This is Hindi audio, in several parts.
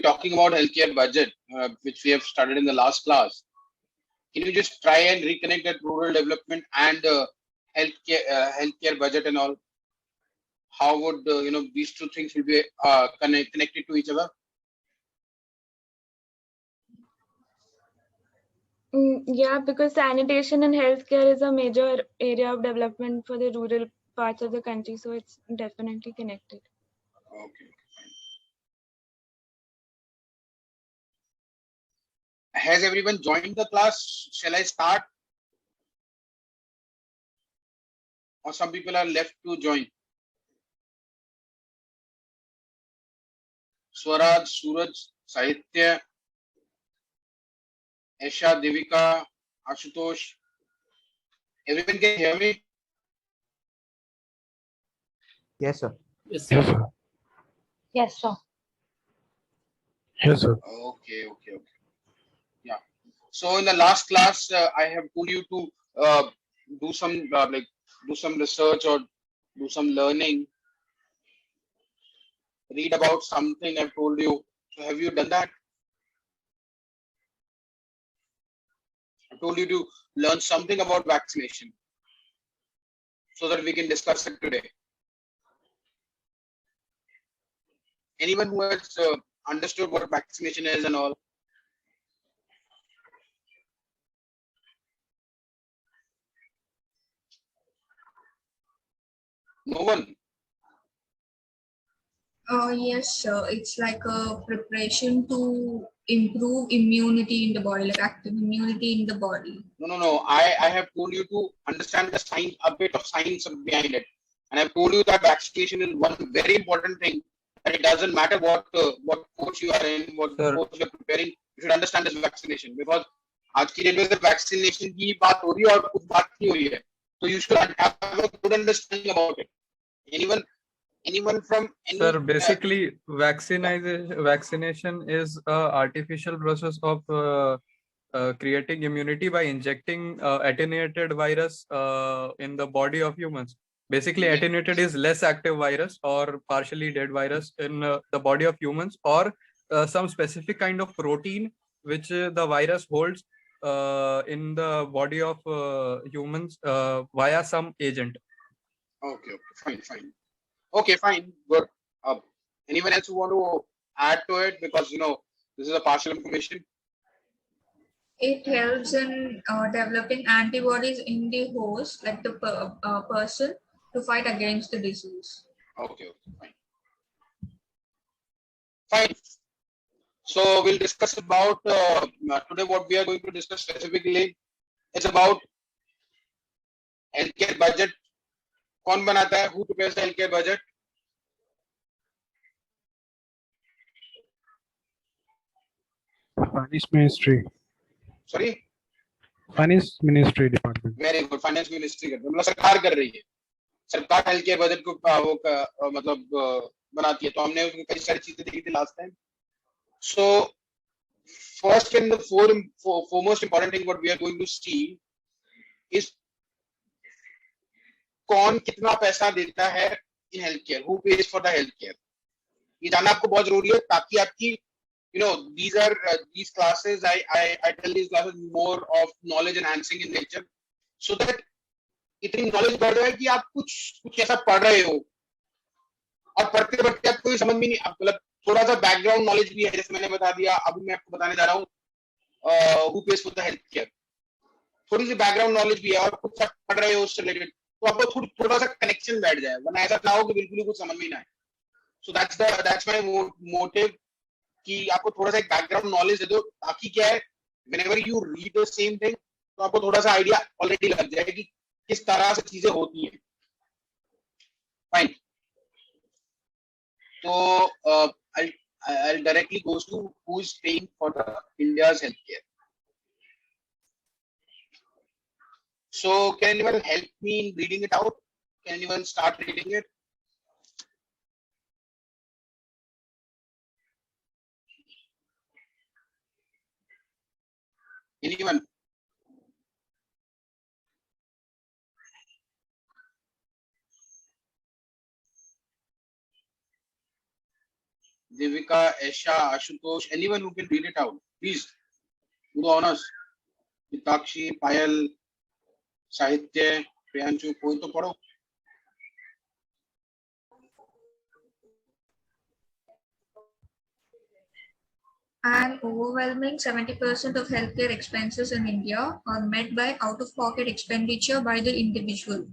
talking about healthcare budget, which we have started in the last class. Can you just try and reconnect that rural development and healthcare budget and all? How would these two things will be connected to each other? Yeah, because sanitation and healthcare is a major area of development for the rural parts of the country, so it's definitely connected. Okay. Has everyone joined the class? Shall I start? Or some people are left to join? Swaraj, Suraj, Sahitya, Esha, Devika, Ashutosh. Everyone can hear me? Yes, sir. Yes, sir. Yes, sir. Yes, sir. Okay. Yeah. So in the last class, I have told you to do some do some research or do some learning. Read about something I've told you. So have you done that? I told you to learn something about vaccination so that we can discuss it today. Anyone who has understood what vaccination is and all? No one? Yes, sir. It's like a preparation to improve immunity in the body, like active immunity in the body. No. I have told you to understand the science, a bit of science behind it. And I've told you that vaccination is one very important thing. And it doesn't matter what course you are in, what course you are preparing. You should understand this vaccination because आज की डेट में सिर्फ vaccination की बात हो रही है और कुछ बात नहीं हो रही है. So you should have a good understanding about it. Anyone from any? Sir, basically, vaccination is an artificial process of creating immunity by injecting attenuated virus in the body of humans. Basically, attenuated is less active virus or partially dead virus in the body of humans, or some specific kind of protein which the virus holds in the body of humans via some agent. Okay, fine. Okay, fine, good. Anyone else who want to add to it, because this is a partial information? It helps in developing antibodies in the host, like the person, to fight against the disease. Okay, fine. So we'll discuss about today. What we are going to discuss specifically is about healthcare budget. कौन बनाता है? Who prepares the healthcare budget? Finance Ministry. Sorry? Finance Ministry Department. Very good. Finance Ministry करती है. मतलब सरकार कर रही है. सरकार healthcare budget को मतलब बनाती है. तो हमने उसमें कई सारी चीजें देखी थी last time. So first and the foremost important thing what we are going to see is कौन कितना पैसा देता है in healthcare, who pays for the healthcare. ये जानना आपको बहुत जरूरी है ताकि आपकी these classes I tell these classes more of knowledge enhancing in nature, so that इतनी knowledge बढ़ रहा है कि आप कुछ ऐसा पढ़ रहे हो और पढ़ते पढ़ते आपको समझ में नहीं, मतलब थोड़ा सा बैकग्राउंड नॉलेज भी है, जैसे मैंने बता दिया. अभी मैं आपको बताने जा रहा हूँ who pays for the healthcare. थोड़ी सी बैकग्राउंड नॉलेज भी है और कुछ पढ़ रहे हो उससे रिलेटेड, तो आपको थोड़ा सा कनेक्शन बैठ जाए, वरना ऐसा ना हो कि बिल्कुल ही कुछ समझ में ना आए. सो दैट्स माय मोटिव कि आपको थोड़ा सा एक बैकग्राउंड नॉलेज दे दो, ताकि क्या है whenever you read the same thing तो आपको थोड़ा सा आइडिया ऑलरेडी लग जाए कि किस तरह से चीजें होती हैं. फाइन. तो I'll directly goes to who is paying for the India's healthcare. So can anyone help me in reading it out? Can anyone start reading it? Anyone? Devika, Esha, Ashutosh, anyone who can read it out, please do the honors. Mitakshi, Payal, Sahitya, Priyanshu, कोई तो पढ़ो. An overwhelming 70% of healthcare expenses in India are met by out-of-pocket expenditure by the individual,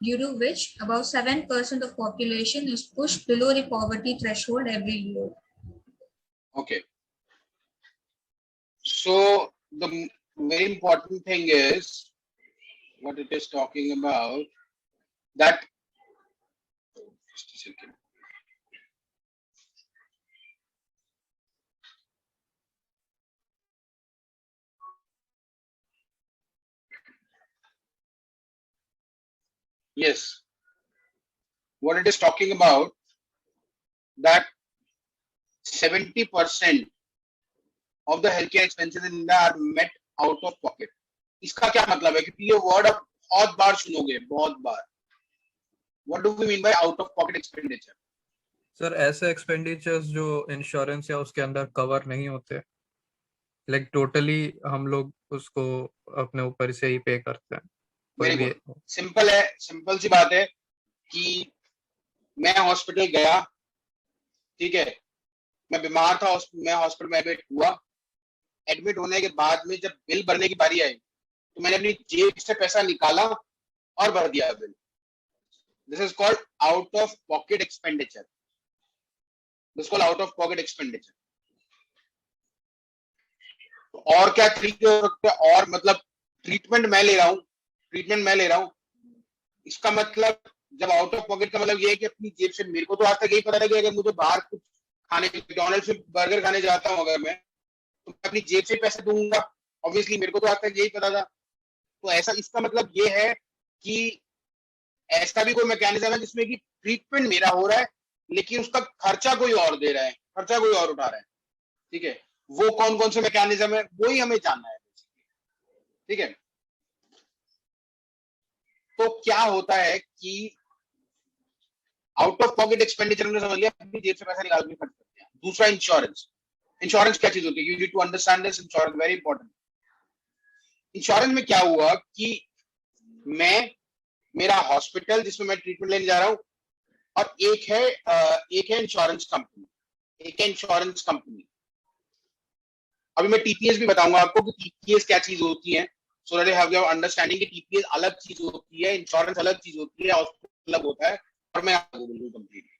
due to which about 7% of population is pushed below the poverty threshold every year. Okay. So the very important thing is what it is talking about, that just a second. Yes, what it is talking about, that 70% of the healthcare expenses in India are met out of pocket. इसका क्या मतलब है? क्योंकि ये वर्ड आप बहुत बार सुनोगे, बहुत बार. What do we mean by out of pocket expenditure? Sir ऐसे एक्सपेंडिचर्स जो इंश्योरेंस या उसके अंदर कवर नहीं होते, लाइक टोटली हम लोग उसको अपने ऊपर से ही पे करते हैं. कोई Very भी good. सिंपल है, सिंपल सी बात है कि मैं हॉस्पिटल गया, ठीक है, मैं बीमार था, मैं हॉस्पिटल में एडमिट हुआ. एडमिट होने के बाद में जब बिल भरने की बारी आई तो मैंने अपनी जेब से पैसा निकाला और भर दिया bill. This is called out of pocket expenditure. This called out of pocket expenditure. और क्या तरीके हो सकते हैं? और मतलब ट्रीटमेंट मैं ले रहा हूँ, इसका मतलब जब आउट ऑफ पॉकेट का मतलब ये है कि अपनी जेब से. मेरे को तो आज तक यही पता था कि अगर मुझे बाहर कुछ खाने, मैकडॉनल्ड्स में बर्गर खाने जाता हूँ अगर मैं, तो मैं अपनी जेब से पैसे दूंगा. ऑब्वियसली मेरे को तो आज तक यही पता था. तो ऐसा, इसका मतलब ये है कि ऐसा भी कोई मैकेनिज्म है जिसमें कि ट्रीटमेंट मेरा हो रहा है लेकिन उसका खर्चा कोई और दे रहा है, खर्चा कोई और उठा रहा है. ठीक है, वो कौन कौन से मैकेनिज्म है वो ही हमें जानना है. ठीक है, तो क्या होता है कि आउट ऑफ पॉकेट एक्सपेंडिचर हमने समझ लिया, अपनी जेब से पैसा निकाल के खर्च करते हैं. दूसरा इंश्योरेंस. इंश्योरेंस क्या चीज होती है? You need to understand this. Insurance very important. Insurance में क्या हुआ कि मेरा हॉस्पिटल जिसमें मैं ट्रीटमेंट लेने जा रहा हूं, और एक है इंश्योरेंस कंपनी. अभी मैं टीपीएस भी बताऊंगा आपको कि टीपीएस क्या चीज होती है, so that you have your understanding कि टीपीएस अलग चीज होती है, इंश्योरेंस अलग चीज होती है, हॉस्पिटल अलग होता है. और मैं आपको बिल्कुल कंप्लीटली.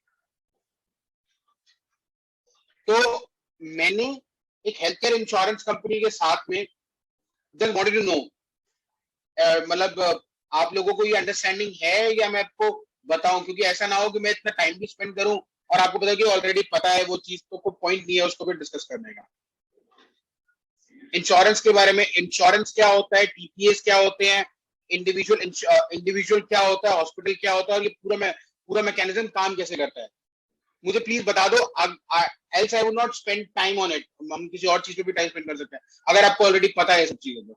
तो मैंने एक हेल्थ केयर इंश्योरेंस कंपनी के साथ में जस्ट वांटेड टू नो, मतलब आप लोगों को ये अंडरस्टैंडिंग है या मैं आपको बताऊं? क्योंकि ऐसा ना हो कि मैं इतना टाइम भी स्पेंड करूं और आपको पता है कि ऑलरेडी पता है वो चीज, तो कोई पॉइंट नहीं है उसको भी डिस्कस करने का. इंश्योरेंस के बारे में, इंश्योरेंस क्या होता है, टीपीएस क्या होते हैं, इंडिविजुअल क्या होता है, हॉस्पिटल क्या होता है, और ये पूरा मैकेनिज्म काम कैसे करता है, मुझे प्लीज बता दो. Else I would not spend time on it. हम किसी और चीज पे भी टाइम स्पेंड कर सकते हैं अगर आपको ऑलरेडी पता है सब चीजें. तो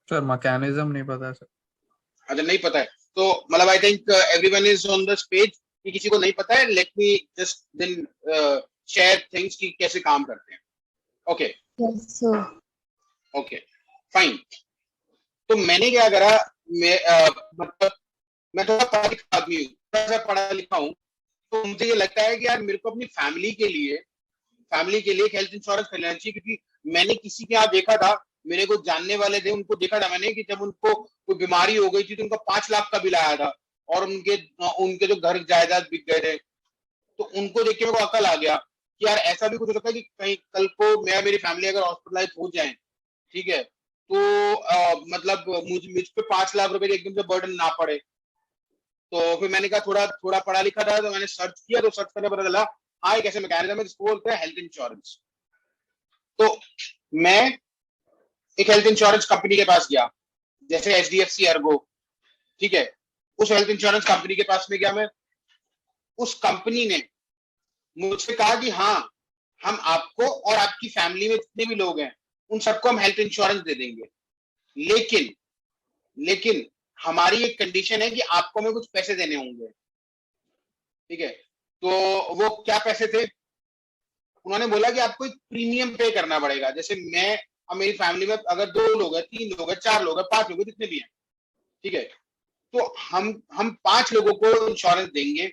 सर मैकेनिज्म नहीं पता है सर. अच्छा, नहीं पता है तो मतलब I think everyone is on the page कि किसी को नहीं पता है. Let me just then share things कि कैसे काम करते हैं. Okay, okay, fine. तो मैंने क्या करा, मतलब मैं थोड़ा पढ़ा लिखा आदमी हूँ, थोड़ा सा पढ़ा लिखा हूँ, तो मुझे ये लगता है कि यार मेरे को अपनी फैमिली के लिए एक हेल्थ इंश्योरेंस कर लेना चाहिए. क्योंकि मैंने किसी के यहाँ देखा था, मेरे को जानने वाले थे, उनको देखा था मैंने कि जब उनको कोई बीमारी हो गई थी तो उनका 5 लाख का बिल आया था और उनके जो घर जायदाद बिक गए थे. तो उनको देख के मेरे को अकल आ गया कि यार ऐसा भी कुछ हो सकता है कि कहीं कल को मैं, मेरी फैमिली अगर हॉस्पिटलाइज हो जाए, ठीक है, तो मतलब मुझ पे 5 लाख रुपए एकदम से बर्डन ना पड़े. तो फिर मैंने कहा थोड़ा पढ़ा लिखा था, तो मैंने सर्च किया, तो सर्च करने पता चला हाँ एक ऐसे मैकेनिज्म है जिसको बोलते हैं हेल्थ इंश्योरेंस. तो मैं एक हेल्थ इंश्योरेंस कंपनी के पास गया, जैसे HDFC अर्गो, ठीक है, उस हेल्थ इंश्योरेंस कंपनी के पास में गया मैं. उस कंपनी ने मुझसे कहा कि हाँ, हम आपको और आपकी फैमिली में जितने भी लोग हैं उन सबको हम हेल्थ इंश्योरेंस दे देंगे, लेकिन हमारी एक कंडीशन है कि आपको हमें कुछ पैसे देने होंगे. ठीक है, तो वो क्या पैसे थे, उन्होंने बोला कि आपको एक प्रीमियम पे करना पड़ेगा। जैसे मैं और मेरी फैमिली में अगर 2 लोग हैं, 3 लोग हैं, 4 लोग हैं, 5 लोग हैं, जितने भी हैं, ठीक है, तो हम 5 लोगों को इंश्योरेंस देंगे।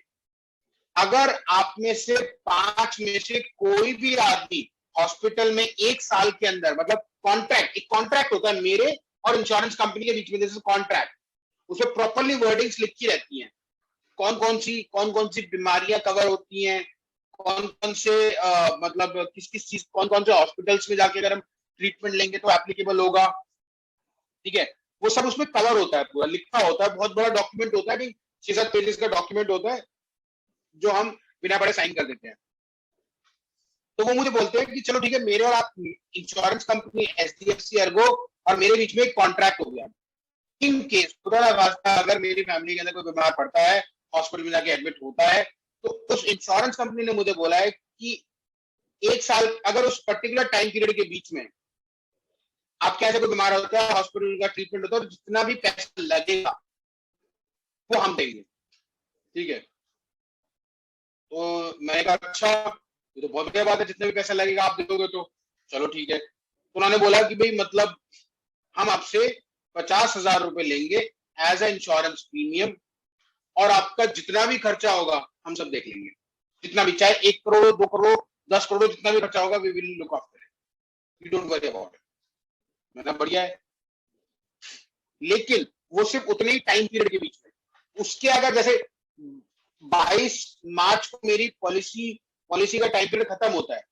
अगर आप में से 5 में से कोई भी आदमी हॉस्पिटल में 1 साल के अंदर, मतलब कॉन्ट्रैक्ट, एक कॉन्ट्रैक्ट होता है मेरे और इंश्योरेंस कंपनी के बीच में, जैसे कॉन्ट्रैक्ट, उसमें प्रॉपरली वर्डिंग्स लिखी रहती हैं, कौन कौन सी बीमारियां कवर होती हैं, कौन कौन से मतलब किस किस चीज, कौन कौन से हॉस्पिटल्स में जाके अगर हम ट्रीटमेंट लेंगे तो एप्लीकेबल होगा, ठीक है, वो सब उसमें कवर होता है, पूरा लिखा होता है, बहुत बड़ा डॉक्यूमेंट होता है, 6-7 पेजेस का डॉक्यूमेंट होता है जो हम बिना पढ़े साइन कर देते हैं। तो वो मुझे बोलते हैं कि चलो ठीक है, मेरे और आप इंश्योरेंस कंपनी HDFC अर्गो और मेरे बीच में एक कॉन्ट्रैक्ट हो गया। इन केस खुदा ना खास्ता अगर मेरी फैमिली के अंदर कोई बीमार पड़ता है, हॉस्पिटल में जाके एडमिट होता है, तो उस इंश्योरेंस कंपनी ने मुझे बोला है कि 1 साल अगर उस पर्टिकुलर टाइम पीरियड के बीच में आपके ऐसे कोई बीमार होता है, हॉस्पिटल का ट्रीटमेंट होता है, तो जितना भी पैसा लगेगा वो हम देंगे, ठीक है। तो मैंने कहा अच्छा, ये तो बहुत बढ़िया बात है, जितने भी पैसा लगेगा आप दे दोगे तो चलो ठीक है। तो उन्होंने बोला कि भाई मतलब हम आपसे 50,000 रुपए लेंगे एज ए इंश्योरेंस प्रीमियम, और आपका जितना भी खर्चा होगा हम सब देख लेंगे, जितना भी, चाहे 1 करोड़, 2 करोड़, 10 करोड़, जितना भी खर्चा होगा, we will look after it, we don't worry about it. मैंने बढ़िया है, लेकिन वो सिर्फ उतने ही टाइम पीरियड के बीच में, उसके अगर जैसे 22 मार्च को मेरी पॉलिसी का टाइम पीरियड खत्म होता है,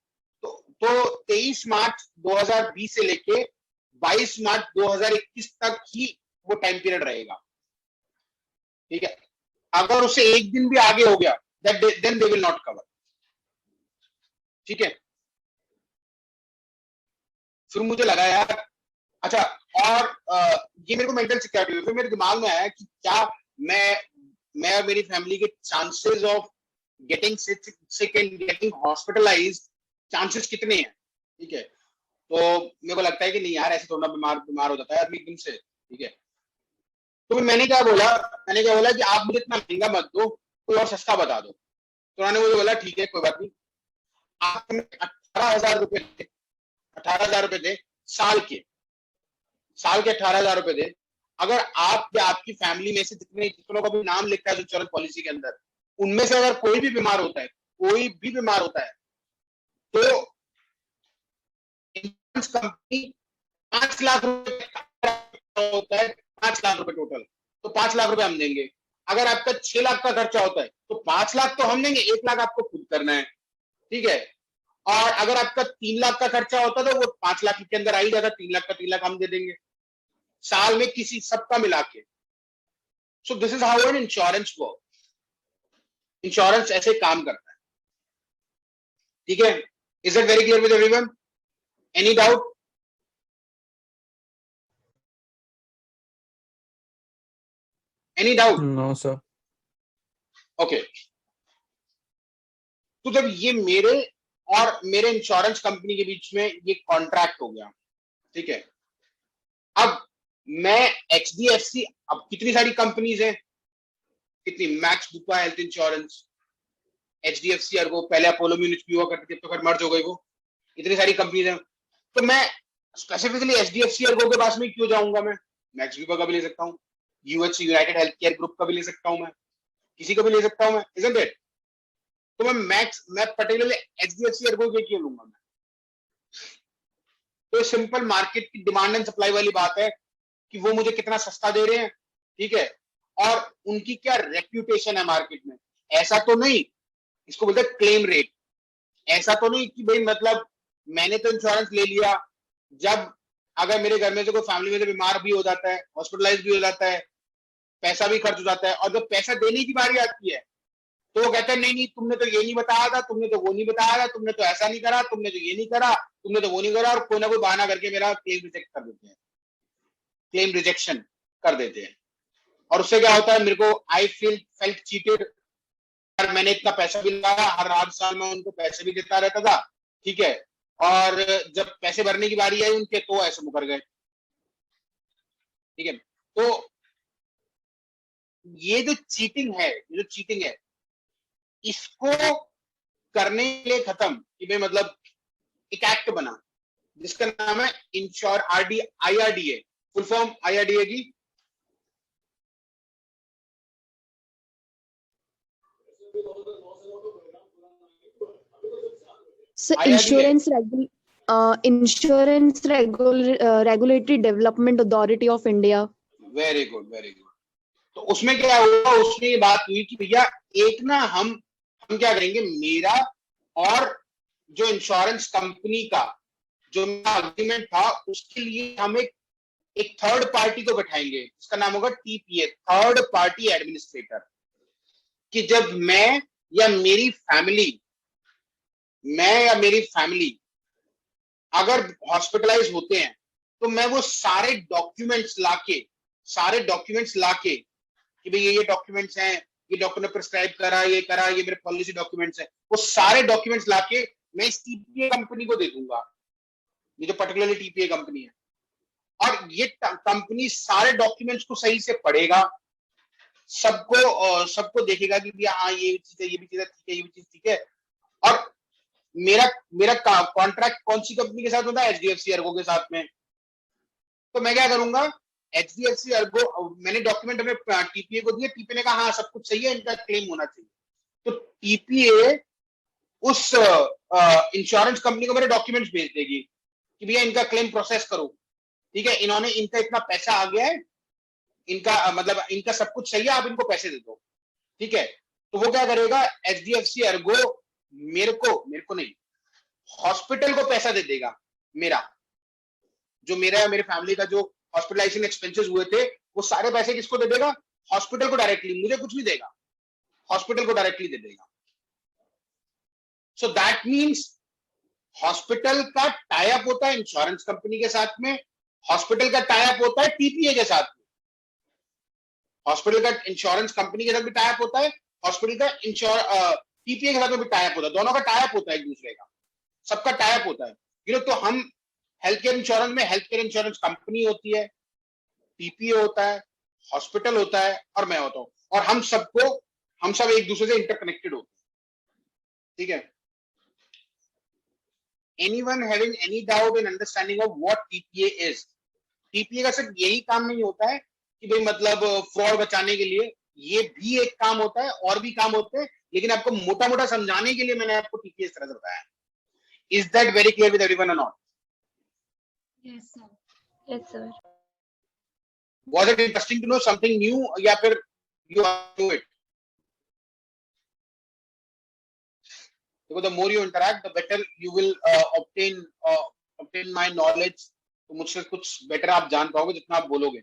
तो 23 मार्च 2020 से लेके 22 मार्च 2021 तक ही वो टाइम पीरियड रहेगा, ठीक है। अगर उससे एक दिन भी आगे हो गया, then they will not cover, ठीक है। फिर मुझे लगा यार अच्छा, और ये मेरे को मेंटल सिक्योरिटी, फिर मेरे दिमाग में आया कि क्या मैं और मेरी फैमिली के chances of getting sick and getting hospitalised chances कितने हैं, ठीक है। तो मेरे को लगता है कि नहीं यार, ऐसे थोड़ा बीमार हो जाता है आदमी एकदम से, ठीक है। तो फिर मैंने क्या बोला कि आप मुझे इतना महंगा मत दो, कोई और सस्ता बता दो। तो उन्होंने मुझे बोला ठीक है कोई बात नहीं, आप हमें 18,000 रुपए दे, साल के 18,000 रुपए दे। अगर आप या आपकी फैमिली में से जितनों का भी नाम लिखा है इंश्योरेंस पॉलिसी के अंदर, उनमें से अगर कोई भी बीमार होता है, तो इंश्योरेंस कंपनी 5 लाख रुपए होता है, 5 लाख रुपए टोटल, तो 5 लाख रुपए हम देंगे। अगर आपका 6 लाख का खर्चा होता है तो 5 लाख तो हम देंगे, 1 लाख आपको खुद करना है, ठीक है। और अगर आपका 3 लाख का खर्चा होता है तो वो 5 लाख के अंदर आ ही जाता, 3 लाख का 3 लाख हम दे देंगे साल में, किसी सबका मिला के। So this is how an insurance work, insurance ऐसे काम करता है, ठीक है। Is it very clear with everyone? Any doubt? Any doubt? No, sir. Okay. तो जब ये मेरे और मेरे इंश्योरेंस कंपनी के बीच में ये कॉन्ट्रैक्ट हो गया, ठीक है, अब मैं HDFC, अब कितनी सारी कंपनीज हैं, कितनी, max Bupa health insurance, HDFC Ergo, पहले अपोलो म्यूनिच भी हुआ करती थी, तो फिर मर्ज हो गई वो, इतनी सारी कंपनीज हैं। तो मैं स्पेसिफिकली HDFC अर्गो के पास में क्यों जाऊंगा? मैं मैक्स बुपा का भी ले सकता हूँ, UHC United health care group का भी ले सकता हूँ, मैं किसी को भी ले सकता हूँ मैं, इजंट इट? तो मैं पर्टिकुलरली HDFC अर्गो के क्यों लूंगा मैं? तो सिंपल मार्केट की डिमांड एंड सप्लाई वाली बात है कि वो मुझे कितना सस्ता दे रहे हैं, ठीक है, और उनकी क्या रेप्यूटेशन है मार्केट में। ऐसा तो नहीं, इसको बोलते हैं क्लेम रेट, ऐसा तो नहीं कि भाई मतलब मैंने तो इंश्योरेंस ले लिया, जब अगर मेरे घर में से कोई फैमिली में से बीमार भी हो जाता है, हॉस्पिटलाइज भी हो जाता है, पैसा भी खर्च हो जाता है, और जब पैसा देने की बारी आती है तो वो कहते हैं नहीं तुमने तो ये नहीं बताया था, तुमने तो वो नहीं बताया था, तुमने तो ऐसा नहीं करा, तुमने तो ये नहीं करा, तुमने तो वो नहीं करा, और कोई ना कोई बहाना करके मेरा क्लेम रिजेक्ट कर देते हैं, क्लेम रिजेक्शन कर देते हैं। और उससे क्या होता है, मेरे को आई फेल्ट चीटेड, यार मैंने इतना पैसा भी लगाया, हर साल में उनको पैसे भी देता रहता था, ठीक है, और जब पैसे भरने की बारी आई उनके तो ऐसे मुकर गए, ठीक है। तो ये जो चीटिंग है इसको करने के लिए खत्म कि भाई मतलब एक एक्ट बना जिसका नाम है ensure IRDA, full form IRDA की So IRDA Insurance Regulatory Development Authority of India. Very good very good. तो उसमें क्या हुआ, उसमें ये बात हुई कि भैया एक ना हम क्या करेंगे, मेरा और जो इंश्योरेंस कंपनी का जो अग्रीमेंट था उसके लिए हम एक थर्ड पार्टी को बैठाएंगे, उसका नाम होगा TPA, थर्ड पार्टी एडमिनिस्ट्रेटर, कि जब मैं या मेरी फैमिली अगर हॉस्पिटलाइज होते हैं तो मैं वो सारे डॉक्यूमेंट्स लाके कि भाई ये डॉक्यूमेंट्स हैं, ये डॉक्टर ने प्रिस्क्राइब करा, ये मेरे पॉलिसी डॉक्यूमेंट्स हैं, वो सारे डॉक्यूमेंट्स लाके मैं इस TPA कंपनी को दे दूंगा, ये जो पर्टिकुलरली TPA कंपनी है, और ये कंपनी सारे डॉक्यूमेंट्स को सही से पढ़ेगा, सबको देखेगा कि भैया हाँ ये चीज है, ये भी चीज ठीक है, ये भी चीज ठीक है। और मेरा कॉन्ट्रैक्ट कौन सी कंपनी के साथ होता है, HDFC अर्गो के साथ में। तो मैं क्या करूंगा, HDFC अर्गो, मैंने डॉक्यूमेंट अपने TPA को दिए, TPA ने कहा हाँ सब कुछ सही है, इनका क्लेम होना चाहिए, तो TPA उस इंश्योरेंस कंपनी को मेरे डॉक्यूमेंट्स भेज देगी कि भैया इनका क्लेम प्रोसेस करो, ठीक है, इनका इतना पैसा आ गया है, इनका मतलब इनका सब कुछ सही है, आप इनको पैसे दे दो, ठीक है। तो वो क्या करेगा, HDFC अर्गो मेरे को नहीं, हॉस्पिटल को पैसा दे देगा, मेरे फैमिली का जो हॉस्पिटलाइजेशन एक्सपेंसेस हुए थे वो सारे पैसे किसको दे देगा, हॉस्पिटल को डायरेक्टली, मुझे कुछ नहीं देगा, हॉस्पिटल को डायरेक्टली दे देगा। सो दैट मींस हॉस्पिटल का टाई अप होता है इंश्योरेंस कंपनी के साथ में, हॉस्पिटल का टाई अप होता है TPA के साथ में, हॉस्पिटल का इंश्योरेंस कंपनी के साथ भी टाई अप होता है, हॉस्पिटल का TPA के साथ में भी टाई अप होता है, दोनों का टाई अप होता है, एक दूसरे का सबका टाई अप होता है। तो हम हेल्थ केयर इंश्योरेंस में हेल्थ केयर इंश्योरेंस कंपनी होती है, TPA होता है, हॉस्पिटल होता है, और मैं होता हूं, और हम सब एक दूसरे से इंटरकनेक्टेड होते हैं, ठीक है। Anyone having any doubt in understanding of what TPA is? TPA का सिर्फ यही काम नहीं होता है कि भाई मतलब फ्रॉड बचाने के लिए, ये भी एक काम होता है, और भी काम होते हैं, लेकिन आपको मोटा मोटा समझाने के लिए मैंने आपको TPA इस तरह से बताया। Is that very clear with everyone or not? Yes, sir. Yes, sir. Was it interesting to know something new, या फिर you knew it? Because the more you interact, the better you will obtain my knowledge. तो मुझसे कुछ बेटर आप जान पाओगे जितना आप बोलोगे।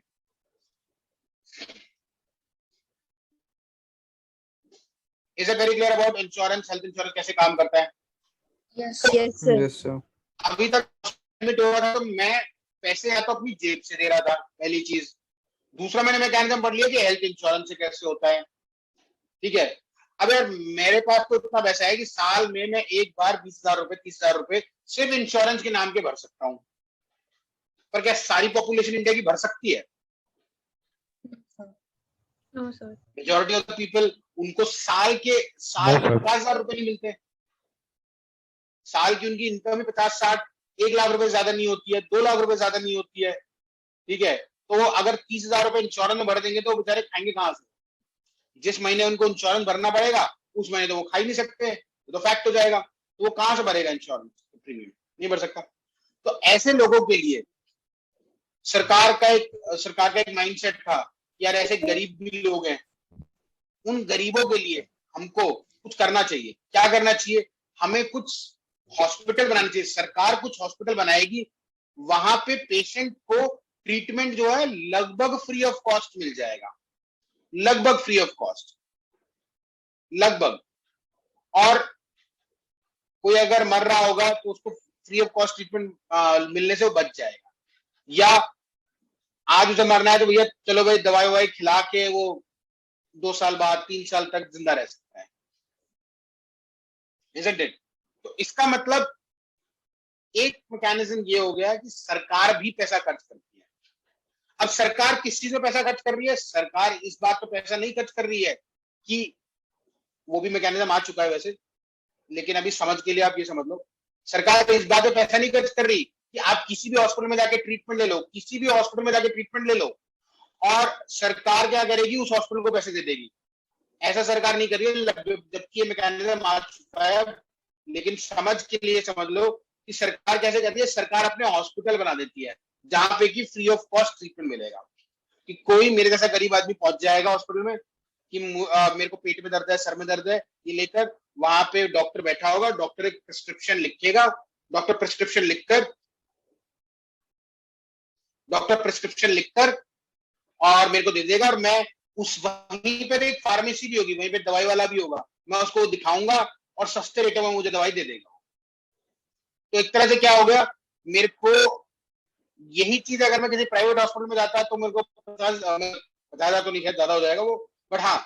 Is it very clear about insurance, health insurance कैसे काम करता है? Yes. Yes, sir. Yes, sir. अभी तक हो रहा था तो मैं पैसे या तो अपनी जेब से दे रहा था, पहली चीज। दूसरा मैंने मैकेनिज्म पढ़ लिया कि हेल्थ इंश्योरेंस से कैसे होता है, ठीक है। अब यार मेरे पास तो इतना पैसा है कि साल में मैं एक बार 20,000 रुपए 30,000 रुपए सिर्फ इंश्योरेंस के नाम के भर सकता हूँ, पर क्या सारी पॉपुलेशन इंडिया की भर सकती है? No, sir. Majority of the people, उनको साल No, sir. 50,000 रुपए नहीं मिलते, साल की उनकी इनकम ही 50-60, 1 लाख रुपए ज्यादा नहीं होती है, 2 लाख रुपए ज्यादा नहीं होती है, ठीक है। तो वो अगर 30,000 रुपए इंश्योरेंस में भर देंगे तो बेचारे खाएंगे कहाँ से? जिस महीने उनको इंश्योरेंस भरना पड़ेगा उस महीने तो वो खा ही नहीं सकते, तो फैक्ट हो जाएगा, तो वो कहाँ से भरेगा इंश्योरेंस प्रीमियम? नहीं भर सकता। तो ऐसे लोगों के लिए सरकार का एक माइंडसेट था, यार ऐसे गरीब भी लोग हैं, उन गरीबों के लिए हमको कुछ करना चाहिए। क्या करना चाहिए? हमें कुछ हॉस्पिटल बनाना चाहिए, सरकार कुछ हॉस्पिटल बनाएगी, वहां पे पेशेंट को ट्रीटमेंट जो है लगभग फ्री ऑफ कॉस्ट मिल जाएगा, लगभग फ्री ऑफ कॉस्ट, लगभग। और कोई अगर मर रहा होगा तो उसको फ्री ऑफ कॉस्ट ट्रीटमेंट मिलने से वो बच जाएगा, या आज उसे मरना है तो भैया चलो भाई दवाई ववाई खिला के वो 2 साल बाद 3 साल तक जिंदा रह सकता है, isn't it? तो इसका मतलब एक मैकेनिज्म ये हो गया कि सरकार भी पैसा खर्च करती है। अब सरकार किस चीज में पैसा खर्च कर रही है? सरकार इस बात पे पैसा नहीं खर्च कर रही है कि वो भी मैकेनिज्म आ चुका है वैसे, लेकिन अभी समझ के लिए आप ये समझ लो, सरकार इस बात पे पैसा नहीं खर्च कर रही कि आप किसी भी हॉस्पिटल में जाके ट्रीटमेंट ले लो, किसी भी हॉस्पिटल में जाके ट्रीटमेंट ले लो और सरकार क्या करेगी, उस हॉस्पिटल को पैसे दे देगी। ऐसा सरकार नहीं कर रही है, जबकि ये मैकेनिज्म आ चुका है। लेकिन समझ के लिए समझ लो कि सरकार कैसे करती है, सरकार अपने हॉस्पिटल बना देती है जहां पे कि फ्री ऑफ कॉस्ट ट्रीटमेंट मिलेगा, कि कोई मेरे जैसा गरीब आदमी पहुंच जाएगा हॉस्पिटल में कि मेरे को पेट में दर्द है, सर में दर्द है, ये लेकर वहां पे डॉक्टर बैठा होगा, डॉक्टर एक प्रिस्क्रिप्शन लिखेगा, डॉक्टर प्रिस्क्रिप्शन लिखकर और मेरे को दे देगा, और मैं उस वहीं पर एक फार्मेसी भी होगी, वहीं पे दवाई वाला भी होगा, मैं उसको दिखाऊंगा और सस्ते रेटों में मुझे दवाई दे देगा। तो एक तरह से क्या हो गया, मेरे को यही चीज अगर मैं किसी प्राइवेट हॉस्पिटल में जाता तो मेरे को 50,000 तो नहीं है, ज्यादा हो जाएगा वो, बट हाँ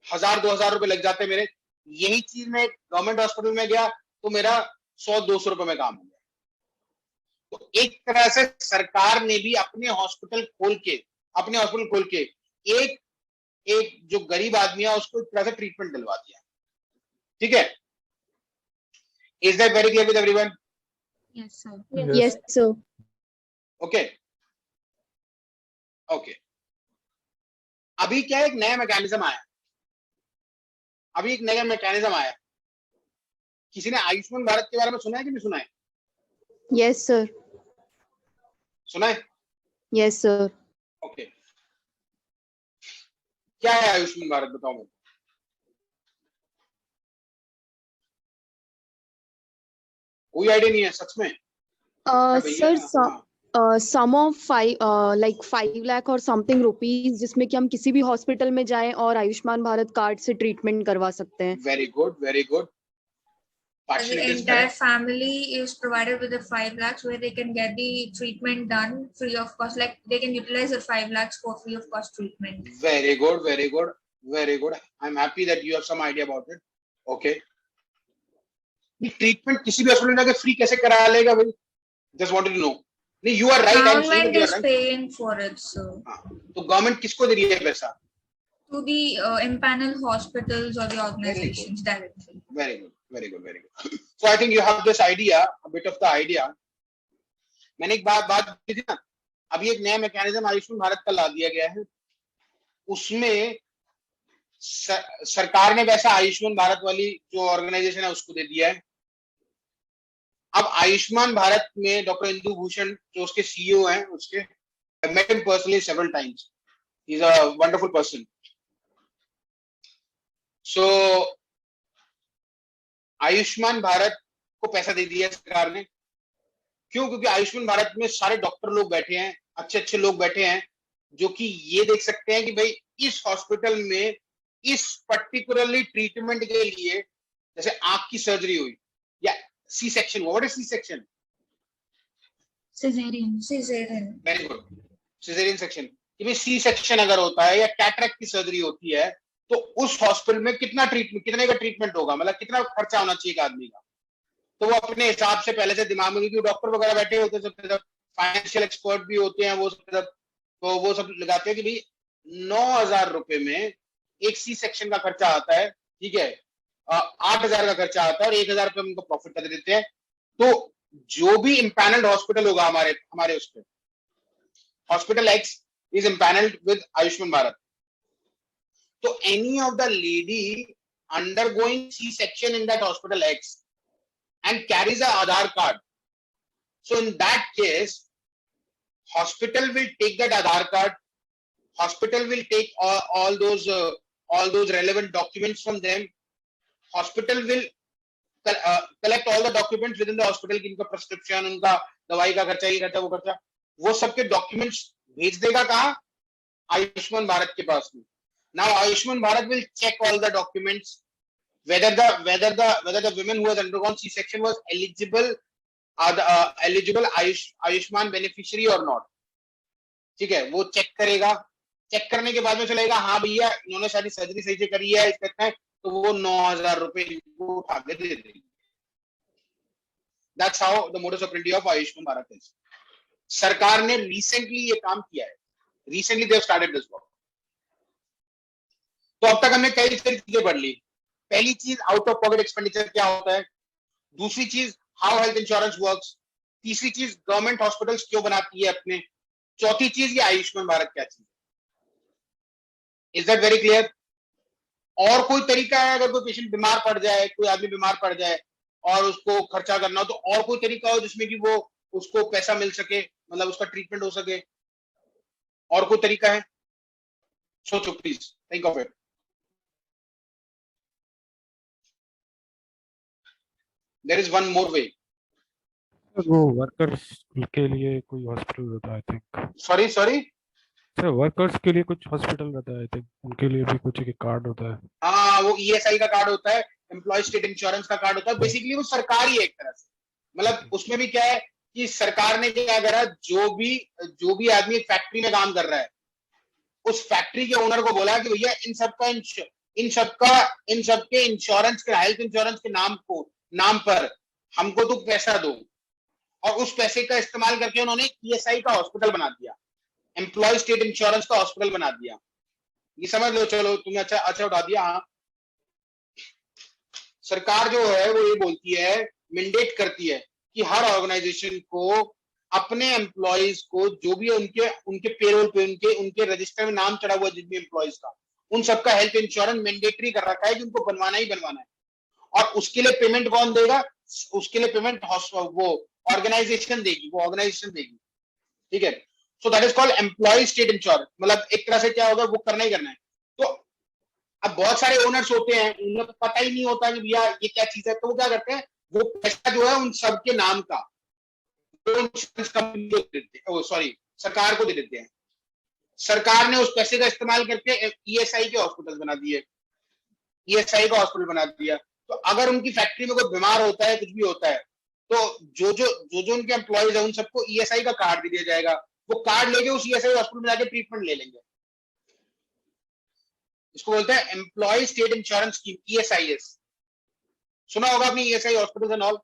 1,000-2,000 रुपए लग जाते मेरे। यही चीज मैं गवर्नमेंट हॉस्पिटल में गया तो मेरा 100-200 रुपए में काम हो गया। तो एक तरह से सरकार ने भी अपने हॉस्पिटल खोल के एक जो गरीब आदमी है उसको एक तरह से ट्रीटमेंट दिलवा दिया। ठीक है, is that very clear with everyone? Yes, sir. Yes, sir. Okay okay. अभी क्या एक नया मैकेनिज्म आया, किसी ने आयुष्मान भारत के बारे में सुना है कि नहीं सुना है? Yes, sir. सुना है? Yes, sir. ओके, क्या है आयुष्मान भारत, बताओ मुझे। कोई आइडिया नहीं है सच में? Sir, sum of 5 lakh or something rupees, जिसमें कि हम किसी भी हॉस्पिटल में जाएं और आयुष्मान भारत कार्ड से ट्रीटमेंट करवा सकते हैं। Very good, very good. The entire family is provided with the 5 lakhs where they can get the treatment done free of cost. Like they can utilize the 5 lakhs for free of cost treatment. Very good, very good, very good. I'm happy that you have some idea about it. Okay. Treatment किसी भी हॉस्पिटल में जाके फ्री कैसे करा लेगा भाई? Just wanted to know. नहीं, you are right. I'm saying Government that you is are right. paying for it, so. तो गवर्नमेंट किसको दे रही है पैसा? To the empaneled hospitals or the organizations directly. Very good, very good, very good. So I think you have this idea, a bit of the idea. मैंने एक बात की थी ना, अभी एक नया मैकेनिज्म आयुष्मान भारत का ला दिया गया है, उसमें सरकार ने वैसा आयुष्मान भारत वाली जो ऑर्गेनाइजेशन है उसको दे दिया है। अब आयुष्मान भारत में डॉक्टर इंदु भूषण जो उसके सीईओ हैं, उसके I met him personally several times. He's a wonderful person. So Ayushman Bharat को पैसा दे दिया सरकार ने, क्यों? क्योंकि आयुष्मान भारत में सारे डॉक्टर लोग बैठे हैं, अच्छे लोग बैठे हैं, जो कि ये देख सकते हैं कि भाई इस हॉस्पिटल में इस पर्टिकुलरली ट्रीटमेंट के लिए, जैसे आंख की सर्जरी हुई या सी सेक्शन हुआ, what is C section? Cesarean. Very good, caesarean section. कि भाई सी सेक्शन अगर होता है या कैटरेक्ट की सर्जरी होती है तो उस हॉस्पिटल में कितने का ट्रीटमेंट होगा, मतलब कितना खर्चा होना चाहिए एक आदमी का, तो वो अपने हिसाब से पहले से दिमाग में, क्योंकि डॉक्टर वगैरह बैठे होते हैं, फाइनेंशियल एक्सपर्ट भी होते हैं, वो सब लगाते हैं कि भाई 9,000 रुपए में एक सी सेक्शन का खर्चा आता है, ठीक है, 8,000 का खर्चा आता है और 1,000 रुपए उनको प्रॉफिट कर देते हैं। तो जो भी इम्पैनल्ड हॉस्पिटल होगा हमारे उस पर, hospital x is empanelled with Ayushman Bharat, तो any of the lady undergoing C-section in that hospital X and carries a Aadhaar card, so in that case hospital will take that Aadhaar card, hospital will take all those relevant documents from them, hospital will collect all the documents within the hospital, इनका prescription, उनका दवाई का खर्चा, ये खर्चा, वो खर्चा, वो सबके documents भेज देगा कहाँ? आयुष्मान भारत के पास में। Now Ayushman Bharat will check all the documents, whether the women who has undergone C-section was eligible Ayushman beneficiary or not. ठीक है, वो चेक करेगा, चेक करने के बाद में चलेगा हाँ भैया इन्होंने सारी सर्जरी सही से करी है, इसका है, तो वो 9,000 रुपए इनको उठा के दे देंगे। That's how the modus operandi of Ayushman Bharat is. सरकार ने रिसेंटली ये काम किया है, recently they have started this work. तो अब तक हमने कई सारी चीजें पढ़ ली, पहली चीज आउट ऑफ पॉकेट एक्सपेंडिचर क्या होता है, दूसरी चीज हाउ हेल्थ इंश्योरेंस वर्क्स, तीसरी चीज गवर्नमेंट हॉस्पिटल्स क्यों बनाती है अपने, चौथी चीज ये आयुष्मान भारत क्या चीज। Is that very clear? और कोई तरीका है अगर कोई पेशेंट बीमार पड़ जाए, कोई आदमी बीमार पड़ जाए और उसको खर्चा करना हो, तो और कोई तरीका हो जिसमें कि वो उसको पैसा मिल सके, मतलब उसका ट्रीटमेंट हो सके, और कोई तरीका है? सोचो please, think of it. There is one more way. वो वर्कर्स के लिए कोई हॉस्पिटल रहता है I think. Sorry sorry, sir workers के लिए कुछ हॉस्पिटल रहता है आई थिंक, उनके लिए भी कुछ एक कार्ड होता है। हाँ वो ईएसआई का कार्ड होता है, एम्प्लॉय स्टेट इंश्योरेंस का कार्ड होता है, बेसिकली वो सरकारी है एक तरह से। मतलब उसमें भी क्या है कि सरकार ने क्या करा, जो भी आदमी एक फैक्ट्री में काम कर रहा है, उस फैक्ट्री के ओनर को बोला कि भैया इन सबके इंश्योरेंस के, हेल्थ इंश्योरेंस के नाम पर हमको तो पैसा दो, और उस पैसे का इस्तेमाल करके उन्होंने ईएसआई का हॉस्पिटल बना दिया, एम्प्लॉय स्टेट इंश्योरेंस का हॉस्पिटल बना दिया। ये समझ लो, चलो तुमने अच्छा उठा दिया। हाँ, सरकार जो है वो ये बोलती है, मैंडेट करती है कि हर ऑर्गेनाइजेशन को अपने एम्प्लॉयज को, जो भी उनके पेरोल पे, उनके रजिस्टर में नाम चढ़ा हुआ जितने एम्प्लॉयज का, उन सबका हेल्थ इंश्योरेंस मैंडेटरी कर रखा है कि उनको बनवाना ही बनवाना है। और उसके लिए पेमेंट कौन देगा? उसके लिए पेमेंट वो ऑर्गेनाइजेशन देगी, ठीक है। So that is called employ state insurance. मतलब एक तरह से क्या होगा, वो करना ही करना है। तो अब बहुत सारे ओनर्स होते हैं, उन्हें पता ही नहीं होता कि भैया ये क्या चीज है, तो वो क्या करते हैं, वो पैसा जो है उन सबके नाम का इंश्योरेंस कंपनी को देते हैं, सॉरी सरकार को दे देते हैं। सरकार ने उस पैसे का इस्तेमाल करके ईएसआई के हॉस्पिटल बना दिए, ईएसआई का हॉस्पिटल बना दिया। तो अगर उनकी फैक्ट्री में कोई बीमार होता है, कुछ भी होता है, तो जो उनके एम्प्लॉयज है उन सबको ईएसआई का कार्ड दे दिया जाएगा। वो कार्ड लेके उस ईएसआई हॉस्पिटल में जाके ट्रीटमेंट ले लेंगे। इसको बोलते हैं एम्प्लॉय स्टेट इंश्योरेंस स्कीम, ईएसआईएस। सुना होगा आपने ESI hospital and all.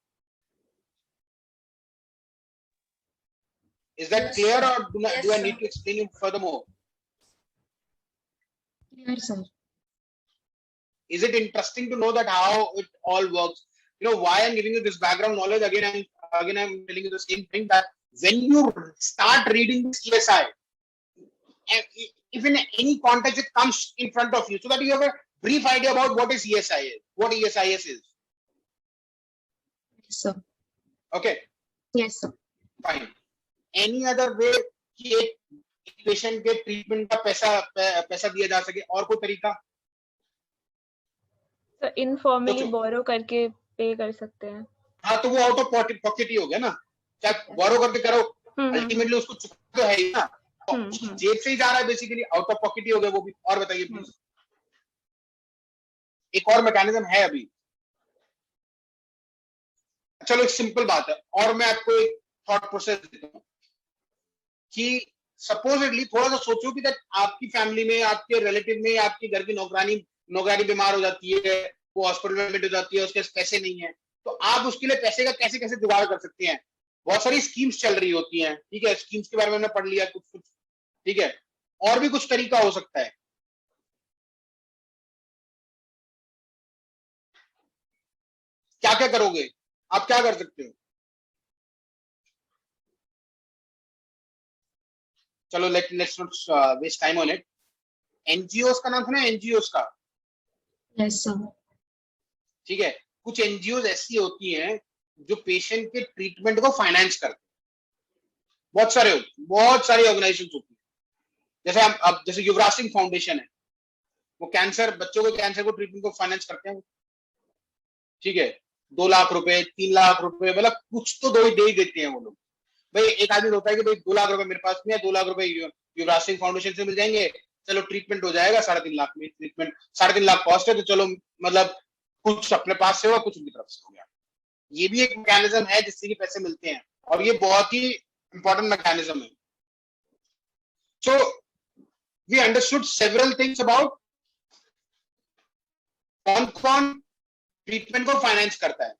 Is that Yes, clear, sir. or do Yes, I sir. need to explain you furthermore? Clear, sir. Is it interesting to know that how it all works? You know why I'm giving you this background knowledge? Again, I'm telling you the same thing, that when you start reading this ESI, if in any context it comes in front of you, so that you have a brief idea about what is ESI is, what ESIS is. Yes, sir. Okay, Yes, sir. fine. Any other way कि एक पेशेंट के ट्रीटमेंट का पैसा दिया जा सके, और कोई तरीका? तो इनफॉर्मली सोचो। बोरो करके पे कर सकते हैं। हाँ, तो वो आउट ऑफ पॉकेट ही हो गया ना, चाहे बोरो करके करो, अल्टीमेटली उसको चुका तो है ही ना, जेब से ही जा रहा है, बेसिकली आउट ऑफ पॉकेट ही हो गया वो भी। और बताइए प्लीज। एक और मैकेनिज्म है अभी, चलो एक सिंपल बात है, और मैं आपको एक थॉट प्रोसेस देता हूँ कि सपोजिटली थोड़ा सा सोचो कि आपकी फैमिली में, आपके रिलेटिव में, आपके घर की नौकरानी बीमार हो जाती है, वो हॉस्पिटल में एडमिट हो जाती है, उसके पास पैसे नहीं है, तो आप उसके लिए पैसे का कैसे कैसे जुगाड़ कर सकते हैं। बहुत सारी स्कीम्स चल रही होती हैं, ठीक है, स्कीम्स के बारे में हमने पढ़ लिया कुछ, ठीक है, और भी कुछ तरीका हो सकता है। क्या क्या करोगे आप, क्या कर सकते हो? चलो let's not waste time on it. NGOs का नाम सुना है? एनजीओस का? Yes, sir. ठीक है, कुछ एनजीओ ऐसी होती हैं जो पेशेंट के ट्रीटमेंट को फाइनेंस करते हैं। बहुत सारी ऑर्गेनाइजेशन होती है, जैसे अब जैसे युवराज सिंह फाउंडेशन है, वो बच्चों के कैंसर को ट्रीटमेंट को फाइनेंस करते हैं, ठीक है, 2 लाख रुपए, 3 लाख रुपए, मतलब कुछ तो दे ही देते हैं वो लोग। भाई एक आदमी होता है कि भाई 2 लाख रुपए मेरे पास में है, 2 लाख रुपए युवराज सिंह फाउंडेशन से मिल जाएंगे, चलो ट्रीटमेंट हो जाएगा, 3.5 लाख में ट्रीटमेंट, 3.5 लाख कॉस्ट है, तो चलो मतलब कुछ अपने पास से हुआ, कुछ उनकी तरफ से हो गया। ये भी एक मैकेनिज्म है जिससे कि पैसे मिलते हैं, और ये बहुत ही इंपॉर्टेंट मैकेनिज्म है। So we understood several things about कौन ट्रीटमेंट को फाइनेंस करता है,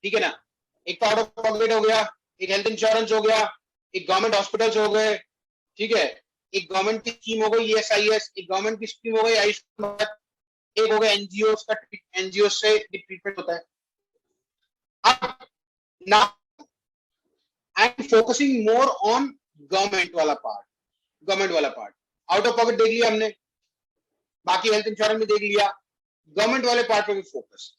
ठीक है ना। एक तो आउट ऑफ पॉकेट हो गया, एक हेल्थ इंश्योरेंस हो गया, एक गवर्नमेंट हॉस्पिटल्स हो गए, ठीक है, एक गवर्नमेंट की स्कीम हो गई ईएसआईएस, एक गवर्नमेंट की स्कीम हो गई आयुष्मान भारत, एक हो गया एनजीओ का, एनजीओ से ट्रीटमेंट होता है. अब ना I am focusing more on government वाला पार्ट. आउट ऑफ पॉकेट देख लिया हमने, बाकी हेल्थ इंश्योरेंस में देख लिया, गवर्नमेंट वाले पार्ट पे भी फोकस.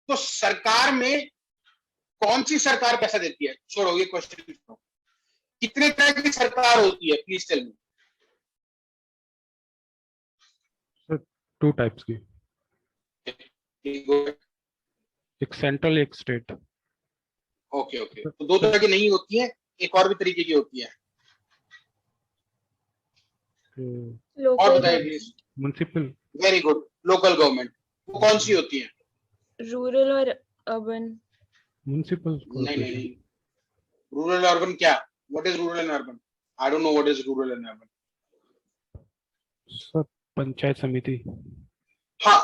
तो सरकार में कौन सी सरकार पैसा देती है? छोड़ो ये क्वेश्चन, कितने तरह की सरकार होती है, please tell me. Sir 2 types की, एक सेंट्रल एक स्टेट. ओके तो 2 तरह की नहीं होती है, एक और भी तरीके की होती है. और लोकल बताइए please. Municipal. Very good. Local government वो कौन सी होती है? रूरल और अर्बन. म्युनिसिपल नहीं. रूरल अर्बन क्या? What is rural and urban? I don't know what is rural and urban. Sir panchayat समिति. हाँ,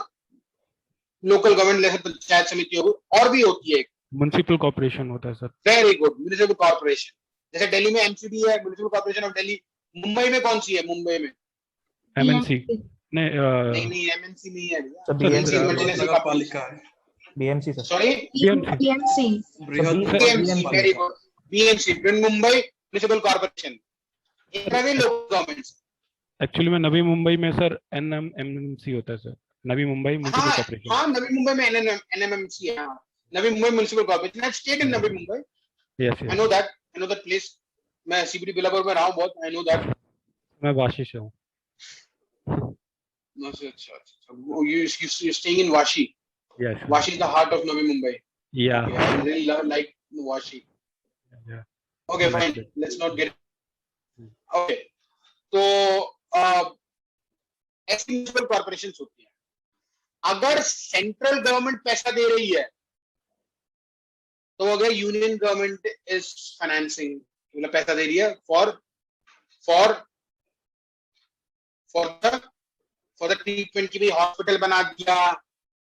लोकल गवर्नमेंट जैसे पंचायत समिति होगी, और भी होती है एक. म्युनिसिपल कॉर्पोरेशन होता है sir. Very good. Municipal corporation, जैसे दिल्ली में एमसीडी है, municipal corporation of Delhi. Mumbai में कौन सी है? मुंबई में एमएनसी. नहीं एमएनसी नहीं है. बीएमसी मल्टीनेशनल पालिका. BMC sir. Sorry, BMC. Very good. BMC, Mumbai municipal corporation. ये लोकल गवर्नमेंट. एक्चुअली में नवी मुंबई में सर एनएमएमसी होता है sir. Navi Mumbai municipal corporation. हाँ, नवी मुंबई में एनएमएमसी है. Navi Mumbai municipal corporation, state in Navi Mumbai. Yes I know that place. मैं सीबीडी बिलासपुर में रहा हूँ बहुत. I know that. मैं वाशी से हूँ. अच्छा. You staying in Vashi? Yes. Vashi is the heart of Navi Mumbai. Yeah. Okay, I really like Vashi. Yeah. Okay, fine. Let's not get. Okay. तो ऐसी म्युनिसिपल कॉर्पोरेशन होती है. अगर सेंट्रल गवर्नमेंट पैसा दे रही है तो अगर यूनियन गवर्नमेंट इज फाइनेंसिंग, मतलब पैसा दे रही है फॉर द ट्रीटमेंट की, भी हॉस्पिटल बना दिया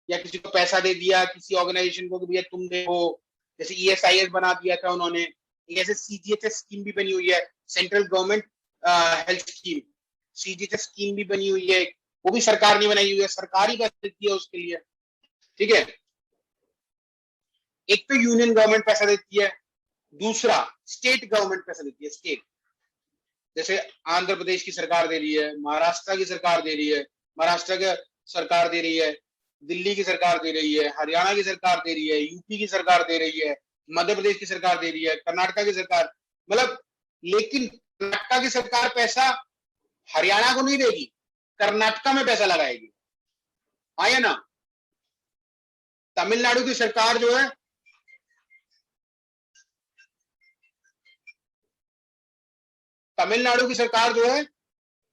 या किसी को पैसा दे दिया, किसी ऑर्गेनाइजेशन को कि भैया तुम देखो, जैसे ईएसआईएस बना दिया था उन्होंने. ऐसे सीजीएचएस स्कीम भी बनी हुई है, central government health scheme. CGHS scheme भी बनी हुई है, वो भी सरकार ने बनाई हुई है, सरकारी पैसा देती है उसके लिए. ठीक है. एक तो यूनियन गवर्नमेंट पैसा देती है, दूसरा स्टेट गवर्नमेंट पैसा देती है. स्टेट जैसे आंध्र प्रदेश की सरकार दे रही है, महाराष्ट्र की सरकार दे रही है, दिल्ली की सरकार दे रही है, हरियाणा की सरकार दे रही है, यूपी की सरकार दे रही है, मध्य प्रदेश की सरकार दे रही है, कर्नाटक की सरकार. मतलब लेकिन कर्नाटक की सरकार पैसा हरियाणा को नहीं देगी, कर्नाटक में पैसा लगाएगी. आया ना. तमिलनाडु की सरकार जो है,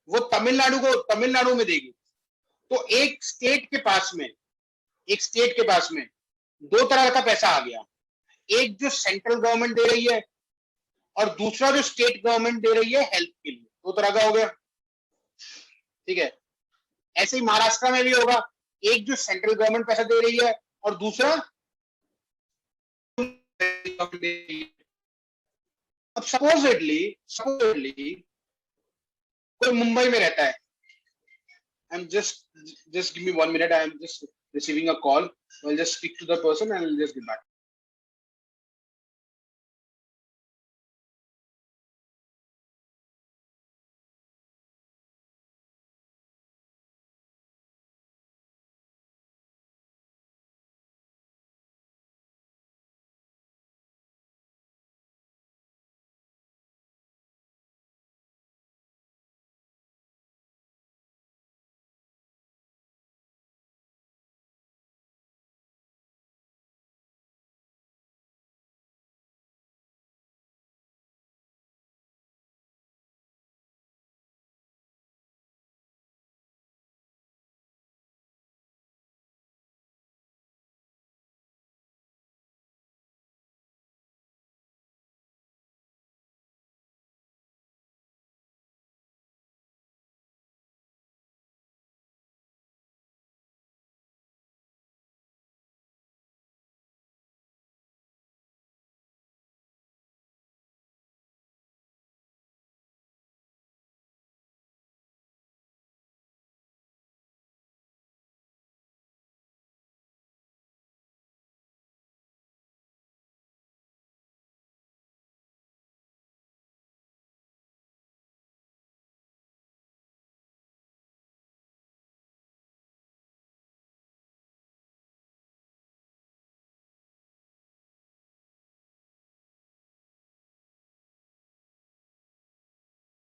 वो तमिलनाडु में देगी. तो एक स्टेट के पास में 2 तरह का पैसा आ गया. एक जो सेंट्रल गवर्नमेंट दे रही है और दूसरा जो स्टेट गवर्नमेंट दे रही है हेल्थ के लिए. 2 तरह का हो गया. ठीक है. ऐसे ही महाराष्ट्र में भी होगा, एक जो सेंट्रल गवर्नमेंट पैसा दे रही है और दूसरा. अब सपोजिटली कोई मुंबई में रहता है. I'm just give me 1 minute. I am just receiving a call. I'll just speak to the person and I'll just get back.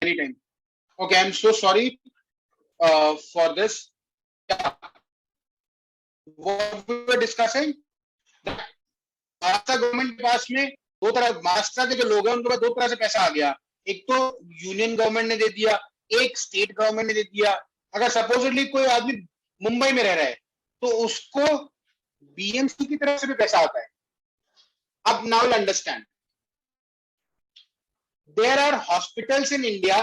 anytime. Okay, I'm so sorry for this. Yeah. What we were discussing, Maharashtra government के पास में दो तरह, महाराष्ट्र के जो लोग हैं उनके पास दो तरह से पैसा आ गया. एक तो यूनियन गवर्नमेंट ने दे दिया, एक स्टेट गवर्नमेंट ने दे दिया. अगर सपोजिटली कोई आदमी मुंबई में रह रहा है तो उसको बीएमसी की तरफ से भी पैसा आता है. अब now will understand, there are hospitals in India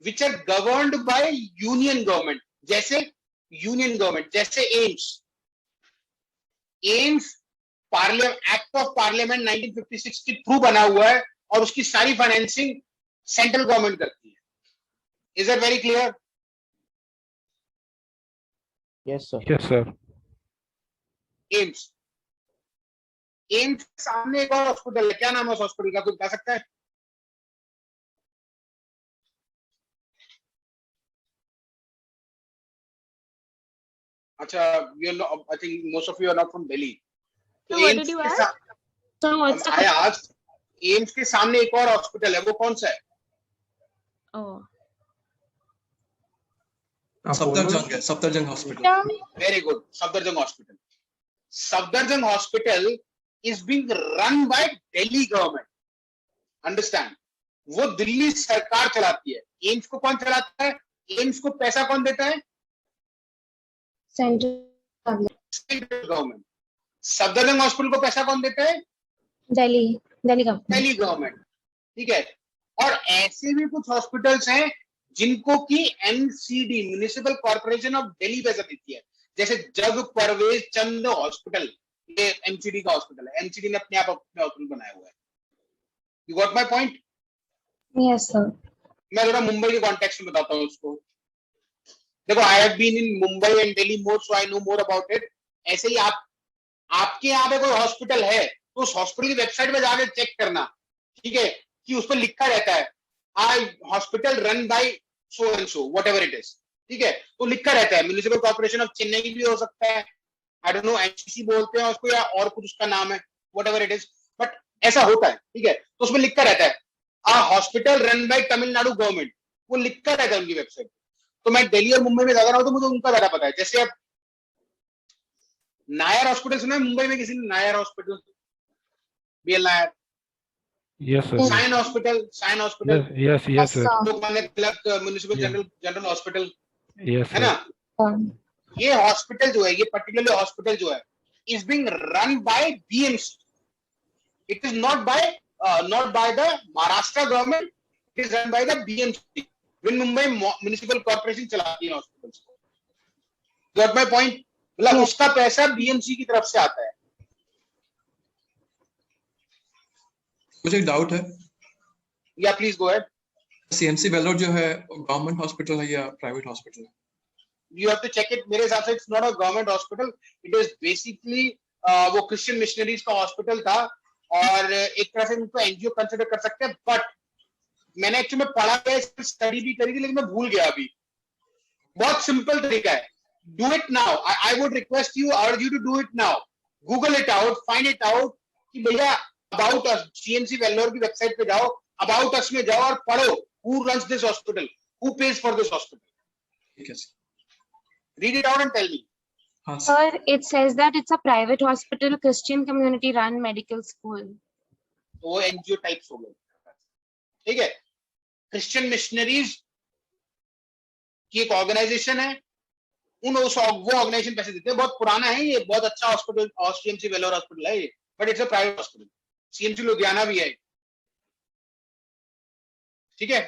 which are governed by union government, जैसे यूनियन गवर्नमेंट, जैसे एम्स एक्ट ऑफ पार्लियामेंट 1956 के थ्रू बना हुआ है और उसकी सारी फाइनेंसिंग सेंट्रल गवर्नमेंट करती है. Is it very clear? Yes, sir. Yes, sir. AIIMS सामने एक और हॉस्पिटल है, क्या नाम है उस हॉस्पिटल का, कोई बता सकता है? अच्छा, I think most of you are not from Delhi. So what did you ask? So what's the I asked, AIIMS के सामने एक और हॉस्पिटल है, वो कौन सा है? Oh. Safdarjung hospital. Very good, Safdarjung hospital. Safdarjung hospital is being run by Delhi government. Understand? वो दिल्ली सरकार चलाती है. एम्स को कौन चलाता है? एम्स को पैसा कौन देता है? Central government. सफदरजंग हॉस्पिटल को पैसा कौन देता है? Delhi government. दिल्ली गवर्नमेंट. ठीक है. और ऐसे भी कुछ हॉस्पिटल्स हैं जिनको की MCD, municipal corporation of Delhi पैसा देती है, जैसे जग परवेज चंद हॉस्पिटल, ये एमसीडी का हॉस्पिटल है. एमसीडी ने अपने आप अपना हॉस्पिटल बनाया हुआ है. You got my point? Yes, sir. मैं जरा मुंबई के कॉन्टेक्स्ट में बताता हूँ उसको. देखो, I have been in Mumbai and Delhi more, so I know more about it. ऐसे ही आपके यहाँ पे कोई हॉस्पिटल है तो उस हॉस्पिटल की वेबसाइट पे जाके चेक करना, ठीक है, कि उस पर लिखा रहता है eye hospital run bye so and so, what ever it is. ठीक है, तो लिखा रहता है म्युनिसिपल कॉर्पोरेशन ऑफ चेन्नई भी हो सकता है, आई डोंट नो, एमसीसी बोलते हैं उसको या और कुछ उसका नाम है, what ever it is, but ऐसा होता है. ठीक है, तो उसमें लिखा रहता है a hospital run by Tamil Nadu government, वो लिखा रहता है उनकी वेबसाइट. तो मैं दिल्ली और मुंबई में ज्यादा रहा हूं तो मुझे उनका ज्यादा पता है. जैसे अब नायर हॉस्पिटल सुना है मुंबई में किसी ने? Nair hospital, BL Nair. Yes, sir. Sion hospital, Sion hospital. Yes, sir. Lokmanya Tilak municipal general hospital, Yes, है sir. ना? ये हॉस्पिटल जो है, ये पर्टिकुलर हॉस्पिटल जो है, is being run bye BMC. It is not by the Maharashtra government, it is run by the BMC. Win Mumbai municipal corporation चलाती है हॉस्पिटल्स को. Got my point? मतलब उसका पैसा बीएमसी की तरफ से आता है. मुझे एक डाउट है. या please go ahead. CMC Vellore जो है गवर्नमेंट हॉस्पिटल है या प्राइवेट हॉस्पिटल है? You have to check it. मेरे हिसाब से it's not a government hospital. It is basically वो क्रिश्चियन मिशनरीज का हॉस्पिटल था और एक तरह से उनको एनजीओ कंसिडर कर सकते हैं. बट मैंने एक्चुअली में पढ़ा है, स्टडी भी करी थी, लेकिन मैं भूल गया अभी. बहुत सिंपल तरीका है. Do it now. I would request you, urge you to do it now. Google it out, find it out कि भैया अबाउट अस, सीएमसी वेल्लोर की वेबसाइट पे जाओ, अबाउट अस में जाओ और पढ़ो who runs this hospital, who page for this hospital. ठीक है. Read it out and tell me. Sir, it says that it's a private hospital, Christian community run medical school. वो एनजीओ टाइप्स हो गए. ठीक है, क्रिश्चियन मिशनरीज की एक ऑर्गेनाइजेशन है, वो ऑर्गेनाइजेशन पैसे देते हैं. बहुत पुराना है ये, बहुत अच्छा हॉस्पिटल, सीएमसी वेल्लोर हॉस्पिटल है ये, but it's a private hospital. CMC Ludhiana भी है. ठीक है,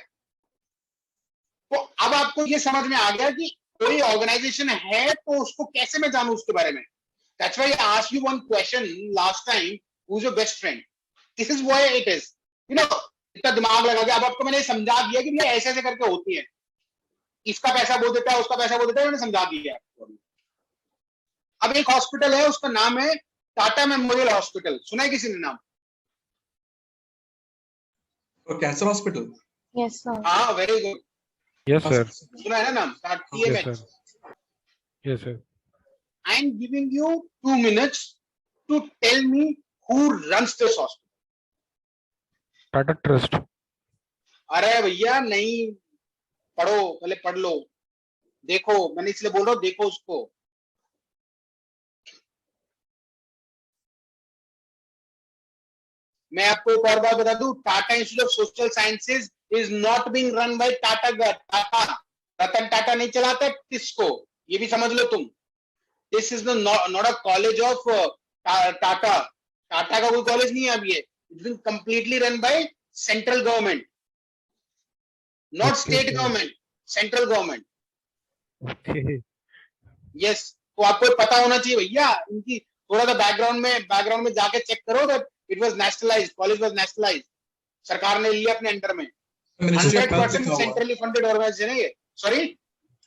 तो अब आपको ये समझ में आ गया कि कोई ऑर्गेनाइजेशन है तो उसको कैसे मैं जानूं उसके बारे में. That's why I asked you one question last time, who's your best friend? This is why it is. You know, इतना दिमाग लगा के अब आपको मैंने समझा दिया कि ये ऐसे ऐसे करके होती है. इसका पैसा वो देता है, उसका पैसा वो देता है, मैंने समझा दिया. अब एक हॉस्पिटल है, उसका नाम है टाटा मेमोरियल हॉस्पिटल. सुना है किसी ने नाम? Cancer hospital. Yes, sir. हाँ, वेरी गुड. Yes, sir. सुना है ना नाम? Yes, TMH. sir. Yes, sir. I am giving you 2 minutes to tell me who runs this hospital. Tata Trust. अरे भैया नहीं पढ़ो, पहले पढ़ लो, देखो, मैंने इसलिए बोल रहा हूँ देखो उसको। मैं आपको एक और बात बता दूं, Tata institute of social sciences is not being run by Tata. Ratan Tata नहीं चलाता किसको, ये भी समझ लो तुम। This is not a college of Tata. Tata का कोई कॉलेज नहीं है अब ये। It's been completely run by central government, not state government, central government. Okay. Yes, तो आपको पता होना चाहिए भैया इनकी। थोड़ा सा बैकग्राउंड में जाके चेक करो that it was nationalised, college was nationalised, सरकार ने लिया अपने अंडर में। मिनिस्ट्री ऑफ हेल्थ 100% लिखा हुआ है, सेंट्रली फंडेड ऑर्गेनाइजेशन है ये। सॉरी,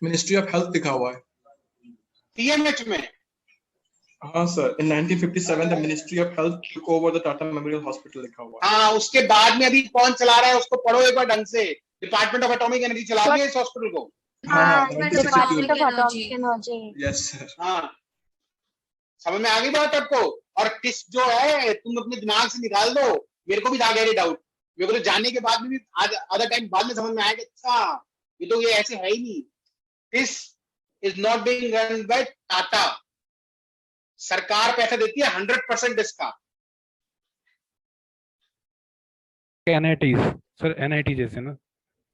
मिनिस्ट्री ऑफ हेल्थ लिखा हुआ है। टीएमएच में। हाँ sir, in 1957 the Ministry of Health took over the Tata Memorial Hospital लिखा हुआ है। हाँ, उसके बाद में अभी कौन चला रहा है उसको पढ़ो एक बार ढंग से। डिपार्टमेंट ऑफ एटॉमिक एनर्जी चला रही है इस हॉस्पिटल को। हाँ, department of 1962 atomic energy. Yes sir. हाँ, समझ में आ गई बात आपको। और किस जो है तुम अपने दिमाग से निकाल दो, मेरे को भी आ गया डाउट। मेरे को तो जानने के बाद भी आधा टाइम बाद में समझ में आया कि अच्छा ये तो ये ऐसे है ही नहीं। This is not being run by Tata. सरकार पैसा देती है 100% इसका। NITs सर, NIT जैसे ना,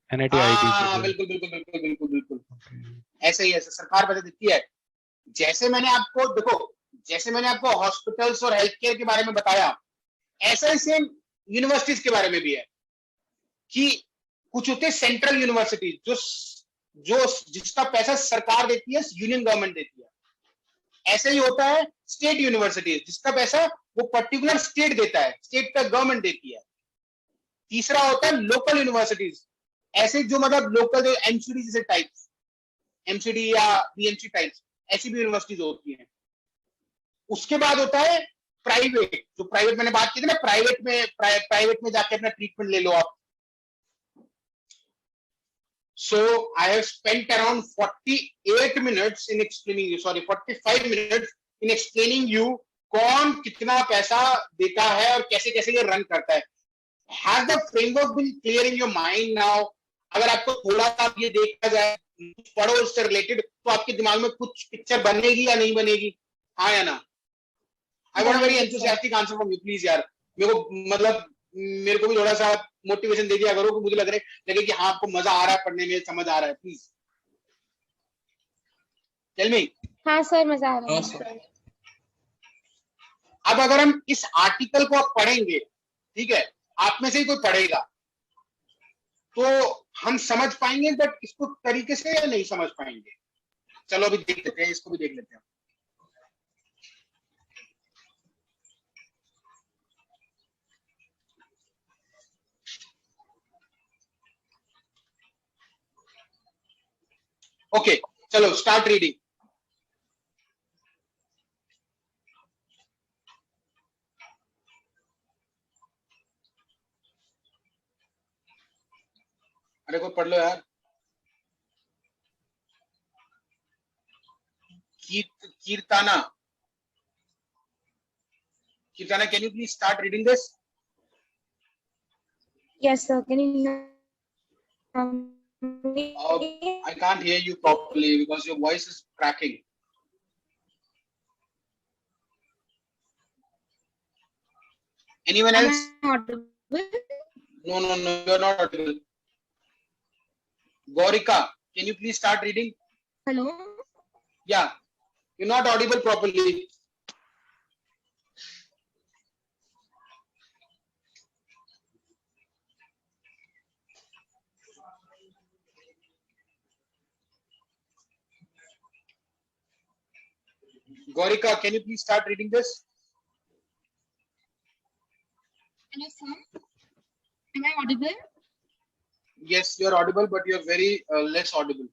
NIT हाँ, IIT बिल्कुल बिल्कुल बिल्कुल बिल्कुल बिल्कुल ऐसे ही, ऐसे सरकार पैसा देती है। जैसे मैंने आपको देखो, जैसे मैंने आपको हॉस्पिटल्स और हेल्थ केयर के बारे में बताया, ऐसा ही सेम यूनिवर्सिटीज के बारे में भी है कि कुछ होते हैं सेंट्रल यूनिवर्सिटीज जो जिसका पैसा सरकार देती है, यूनियन गवर्नमेंट देती है। ऐसे ही होता है स्टेट यूनिवर्सिटीज, जिसका पैसा वो पर्टिकुलर स्टेट देता है, स्टेट का गवर्नमेंट देती है। तीसरा होता है लोकल यूनिवर्सिटीज, ऐसे जो मतलब लोकल जो एमसीडी जैसे टाइप्स, एमसीडी या बीएमसी टाइप्स, ऐसी भी यूनिवर्सिटीज होती हैं। उसके बाद होता है प्राइवेट, जो प्राइवेट मैंने बात की थी ना, प्राइवेट में जाके अपना ट्रीटमेंट ले लो आप। So I have spent around 48 minutes in explaining you, sorry 45 minutes in explaining you कौन कितना पैसा देता है और कैसे कैसे ये रन करता है। Has the framework been clear in your mind now? अगर आपको थोड़ा सा ये देखा जाए, पढ़ो इससे रिलेटेड, तो आपके दिमाग में कुछ पिक्चर बनेगी या नहीं बनेगी, हाँ या ना? I want a very enthusiastic answer from you, please यार। मेरे को भी थोड़ा सा मोटिवेशन दे दिया करो कि मुझे लगे कि हाँ आपको मजा आ रहा है पढ़ने में, समझ आ रहा है। Please tell me. हाँ सर, मजा आ रहा है। अब अगर हम इस आर्टिकल को आप पढ़ेंगे, ठीक है, आप में से ही कोई पढ़ेगा, तो हम समझ पाएंगे, बट इसको तरीके से या नहीं समझ पाएंगे। चलो अभी देख लेते हैं, इसको भी देख लेते हैं। ओके, चलो स्टार्ट रीडिंग। अरे कोई पढ़ लो यार। कीर्ताना, can you please start reading this? Yes sir, can you I can't hear you properly because your voice is cracking. Anyone else? No, you're not audible. Gaurika, can you please start reading? Hello? Yeah, you're not audible properly. Gaurika, can you please start reading this? Hello sir, am I audible? Yes, you're audible, but you're very less audible.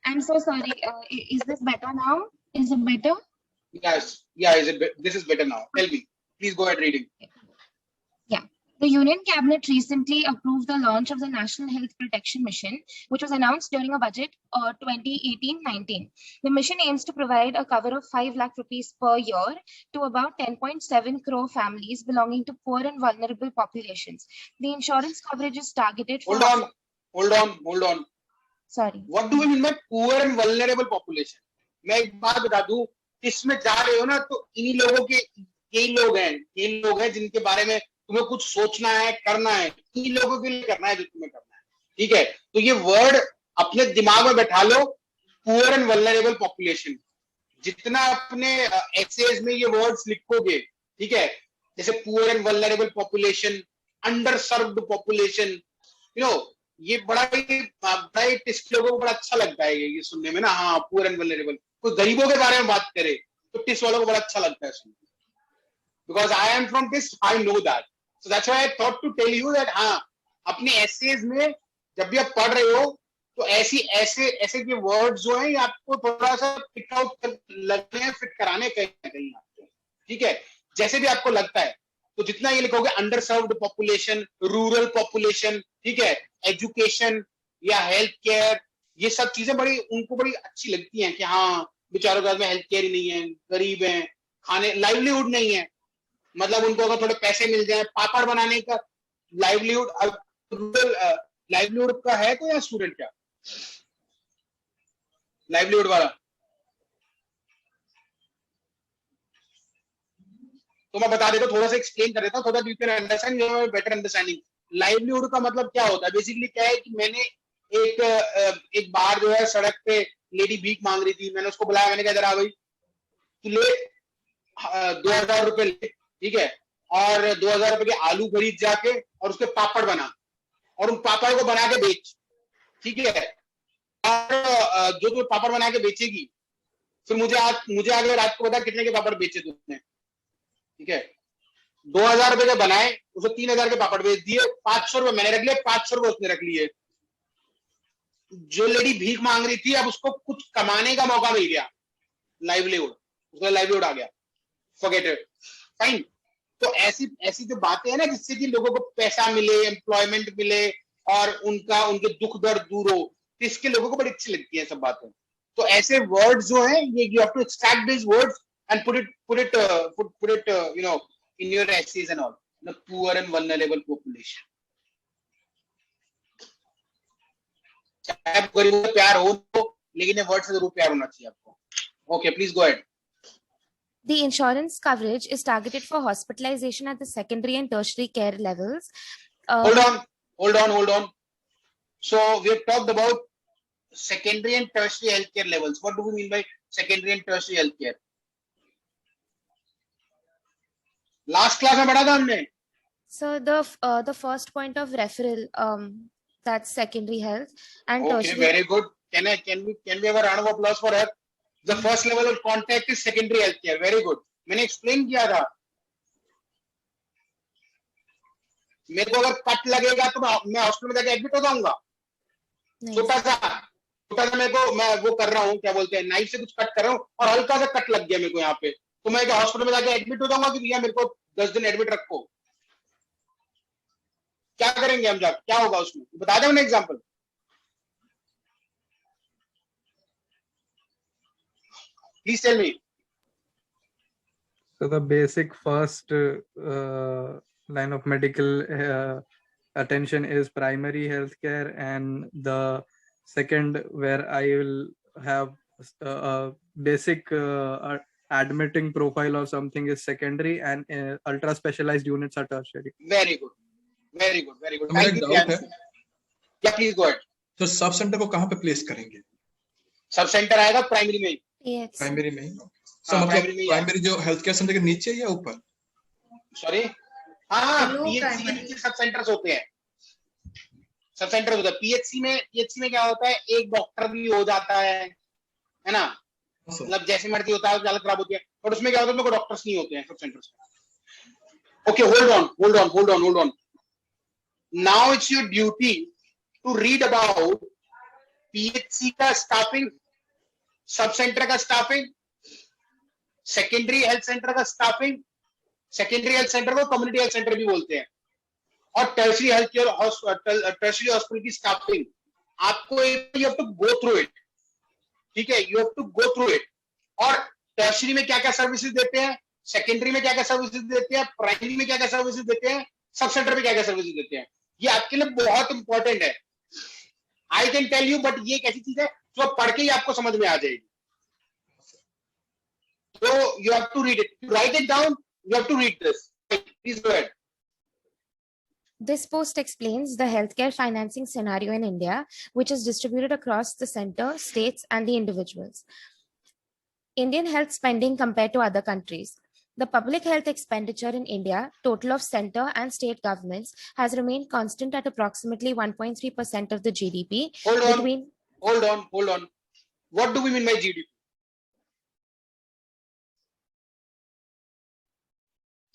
I'm so sorry. Is this better now? Is it better? Yes, yeah, this is better now. Tell me, please go ahead reading. Yeah. The Union Cabinet recently approved the launch of the National Health Protection Mission, which was announced during a budget 2018-19. The mission aims to provide a cover of 5 lakh rupees per year to about 10.7 crore families belonging to poor and vulnerable populations. The insurance coverage is targeted for... Hold on. Sorry. What do we mean by poor and vulnerable population? मैं एक बात बता दूं, इसमें जा रहे हो ना तो इन्हीं लोगों के यही लोग हैं जिनके बारे में तुम्हें कुछ सोचना है, करना है, इन्हीं लोगों के लिए करना है जो तुम्हें करना है, ठीक है? तो ये वर्ड अपने दिमाग में बैठा लो, पुअर एंड वल्नरेबल पॉपुलेशन. जितना अपने एसेज में ये वर्ड्स लिखोगे, ठीक है, जैसे poor and vulnerable population, under served population, you know, ये बड़ा ही टिस्ट लोगों को बड़ा अच्छा लगता है ये सुनने में ना. हाँ, पुअर एंड वल्नरेबल. कोई गरीबों के बारे में बात करे तो टिस्ट वालों को बड़ा अच्छा लगता है सुनने. Because I am from TIST, I know that. So that's why I thought to tell you that हाँ, अपने essays में जब भी आप पढ़ रहे हो तो ऐसे के वर्ड्स जो हैं आपको थोड़ा सा पिक आउट लगने हैं, फिट कराने कहीं ना कहीं आपको, ठीक है? जैसे भी आपको लगता है तो जितना ये लिखोगे under served population, rural population, ठीक है, एजुकेशन या हेल्थ केयर, ये सब चीजें उनको बड़ी अच्छी लगती हैं कि हाँ बेचारों के पास में हेल्थ केयर ही नहीं है, गरीब हैं, खाने लाइवलीहुड नहीं है. मतलब उनको अगर थोड़े पैसे मिल जाए पापड़ बनाने का लाइवलीहुड, लाइवलीहुड का है तो या स्टूडेंट क्या लाइवलीहुड वाला? तो मैं बता देता हूँ, थोड़ा सा एक्सप्लेन कर देता हूँ, थोड़ा you can understand, you have better understanding. Livelihood का मतलब क्या होता है? बेसिकली क्या है कि मैंने एक बार जो है सड़क पे लेडी भीख मांग रही थी, मैंने उसको बुलाया, मैंने कहा जरा भाई तू ले 2000 रुपए ले, ठीक है, और 2000 रुपए के आलू खरीद जाके और उसके पापड़ बना और उन पापड़ को बना के बेच, ठीक है, और जो तू पापड़ बना के बेचेगी फिर मुझे आगे रात को बता कितने के पापड़ बेचे तुमने, ठीक है? 2000 रुपए के बनाए, उसे 3000 के पापड़ बेच दिए, 500 रुपए मैंने रख लिए, 500 रुपए उसने रख लिए. जो लेडी भीख मांग रही थी अब उसको कुछ कमाने का मौका मिल गया, लाइवलीहुड, उसका लाइवलीहुड आ गया. Forget it. फाइन. तो ऐसी जो बातें हैं ना जिससे कि लोगों को पैसा मिले, एम्प्लॉयमेंट मिले और उनके दुख दर्द दूर हो, तो इसके लोगों को बड़ी अच्छी लगती है सब बातें. तो ऐसे वर्ड्स जो हैं ये you have to extract this words and put it you know in your essays and all. The poor and vulnerable population. चाहे आप गरीबों से प्यार हो तो, लेकिन ये वर्ड से जरूर प्यार होना चाहिए आपको. Okay, please go ahead. The insurance coverage is targeted for hospitalization at the secondary and tertiary care levels. Hold on. So we have talked about secondary and tertiary healthcare levels. What do we mean by secondary and tertiary healthcare? Last class में पढ़ा था हमने. So the first point of referral, that's secondary health and tertiary. Okay, very good. Can we have a round of applause for her? The first level of contact is secondary healthcare. Very good. मैंने explain किया था. मेरे को अगर कट लगेगा तो मैं हॉस्पिटल में जाके एडमिट हो जाऊंगा. छोटा सा मेरे को, मैं वो कर रहा हूँ, क्या बोलते हैं, नाइफ से कुछ कट कर रहा हूँ और हल्का सा कट लग गया मेरे को यहाँ पे, तो मैं हॉस्पिटल में जाके एडमिट हो जाऊंगा कि भैया मेरे को 10 दिन एडमिट रखो. क्या करेंगे हम जाकर, क्या होगा उसमें, बता दो ना example. Please tell me. So the basic first line of medical attention is primary healthcare, and the second where I will have a basic admitting profile or something is secondary, and ultra specialized units are tertiary. Very good. मेरा एक डाउट है. क्या, प्लीज गो अहेड. तो सब सेंटर को कहाँ पे प्लेस करेंगे? सब सेंटर आएगा प्राइमरी में. Yes. प्राइमरी में ही. मतलब प्राइमरी जो हेल्थ केयर सेंटर के नीचे या ऊपर? सॉरी, हाँ, पीएचसी के नीचे सब सेंटर्स होते हैं. सब सेंटर होता है पीएचसी में क्या होता है, एक डॉक्टर भी हो जाता है ना, मतलब जैसे मर्जी होता है, हालत खराब होती है, बट उसमें क्या होता है, डॉक्टर्स नहीं होते हैं सब सेंटर्स में. Okay, hold on. Now it's your duty to read about PHC का स्टाफिंग, सब सेंटर का स्टाफिंग, सेकेंडरी हेल्थ सेंटर का स्टाफिंग. सेकेंडरी हेल्थ सेंटर को कम्युनिटी हेल्थ सेंटर भी बोलते हैं. और tertiary health care, tertiary hospital की स्टाफिंग, आपको you have to go through it, ठीक है, you have to go through it. और टर्शियरी में क्या क्या सर्विसेज देते हैं, सेकेंडरी में क्या क्या सर्विसेज देते हैं, प्राइमरी में क्या क्या सर्विसेज देते हैं, सब सेंटर में क्या क्या सर्विसेज देते हैं, ये आपके लिए बहुत इंपॉर्टेंट है। I can tell you, but ये एक ऐसी चीज है जो पढ़ के ही आपको समझ में आ जाएगी। So you have to read it. You write it down. You have to read this. Please go ahead. This post explains the healthcare financing scenario in India, which is distributed across the center, states, and the individuals. Indian health spending compared to other countries. The public health expenditure in India, total of center and state governments, has remained constant at approximately 1.3% of the GDP. Hold on. What do we mean by GDP?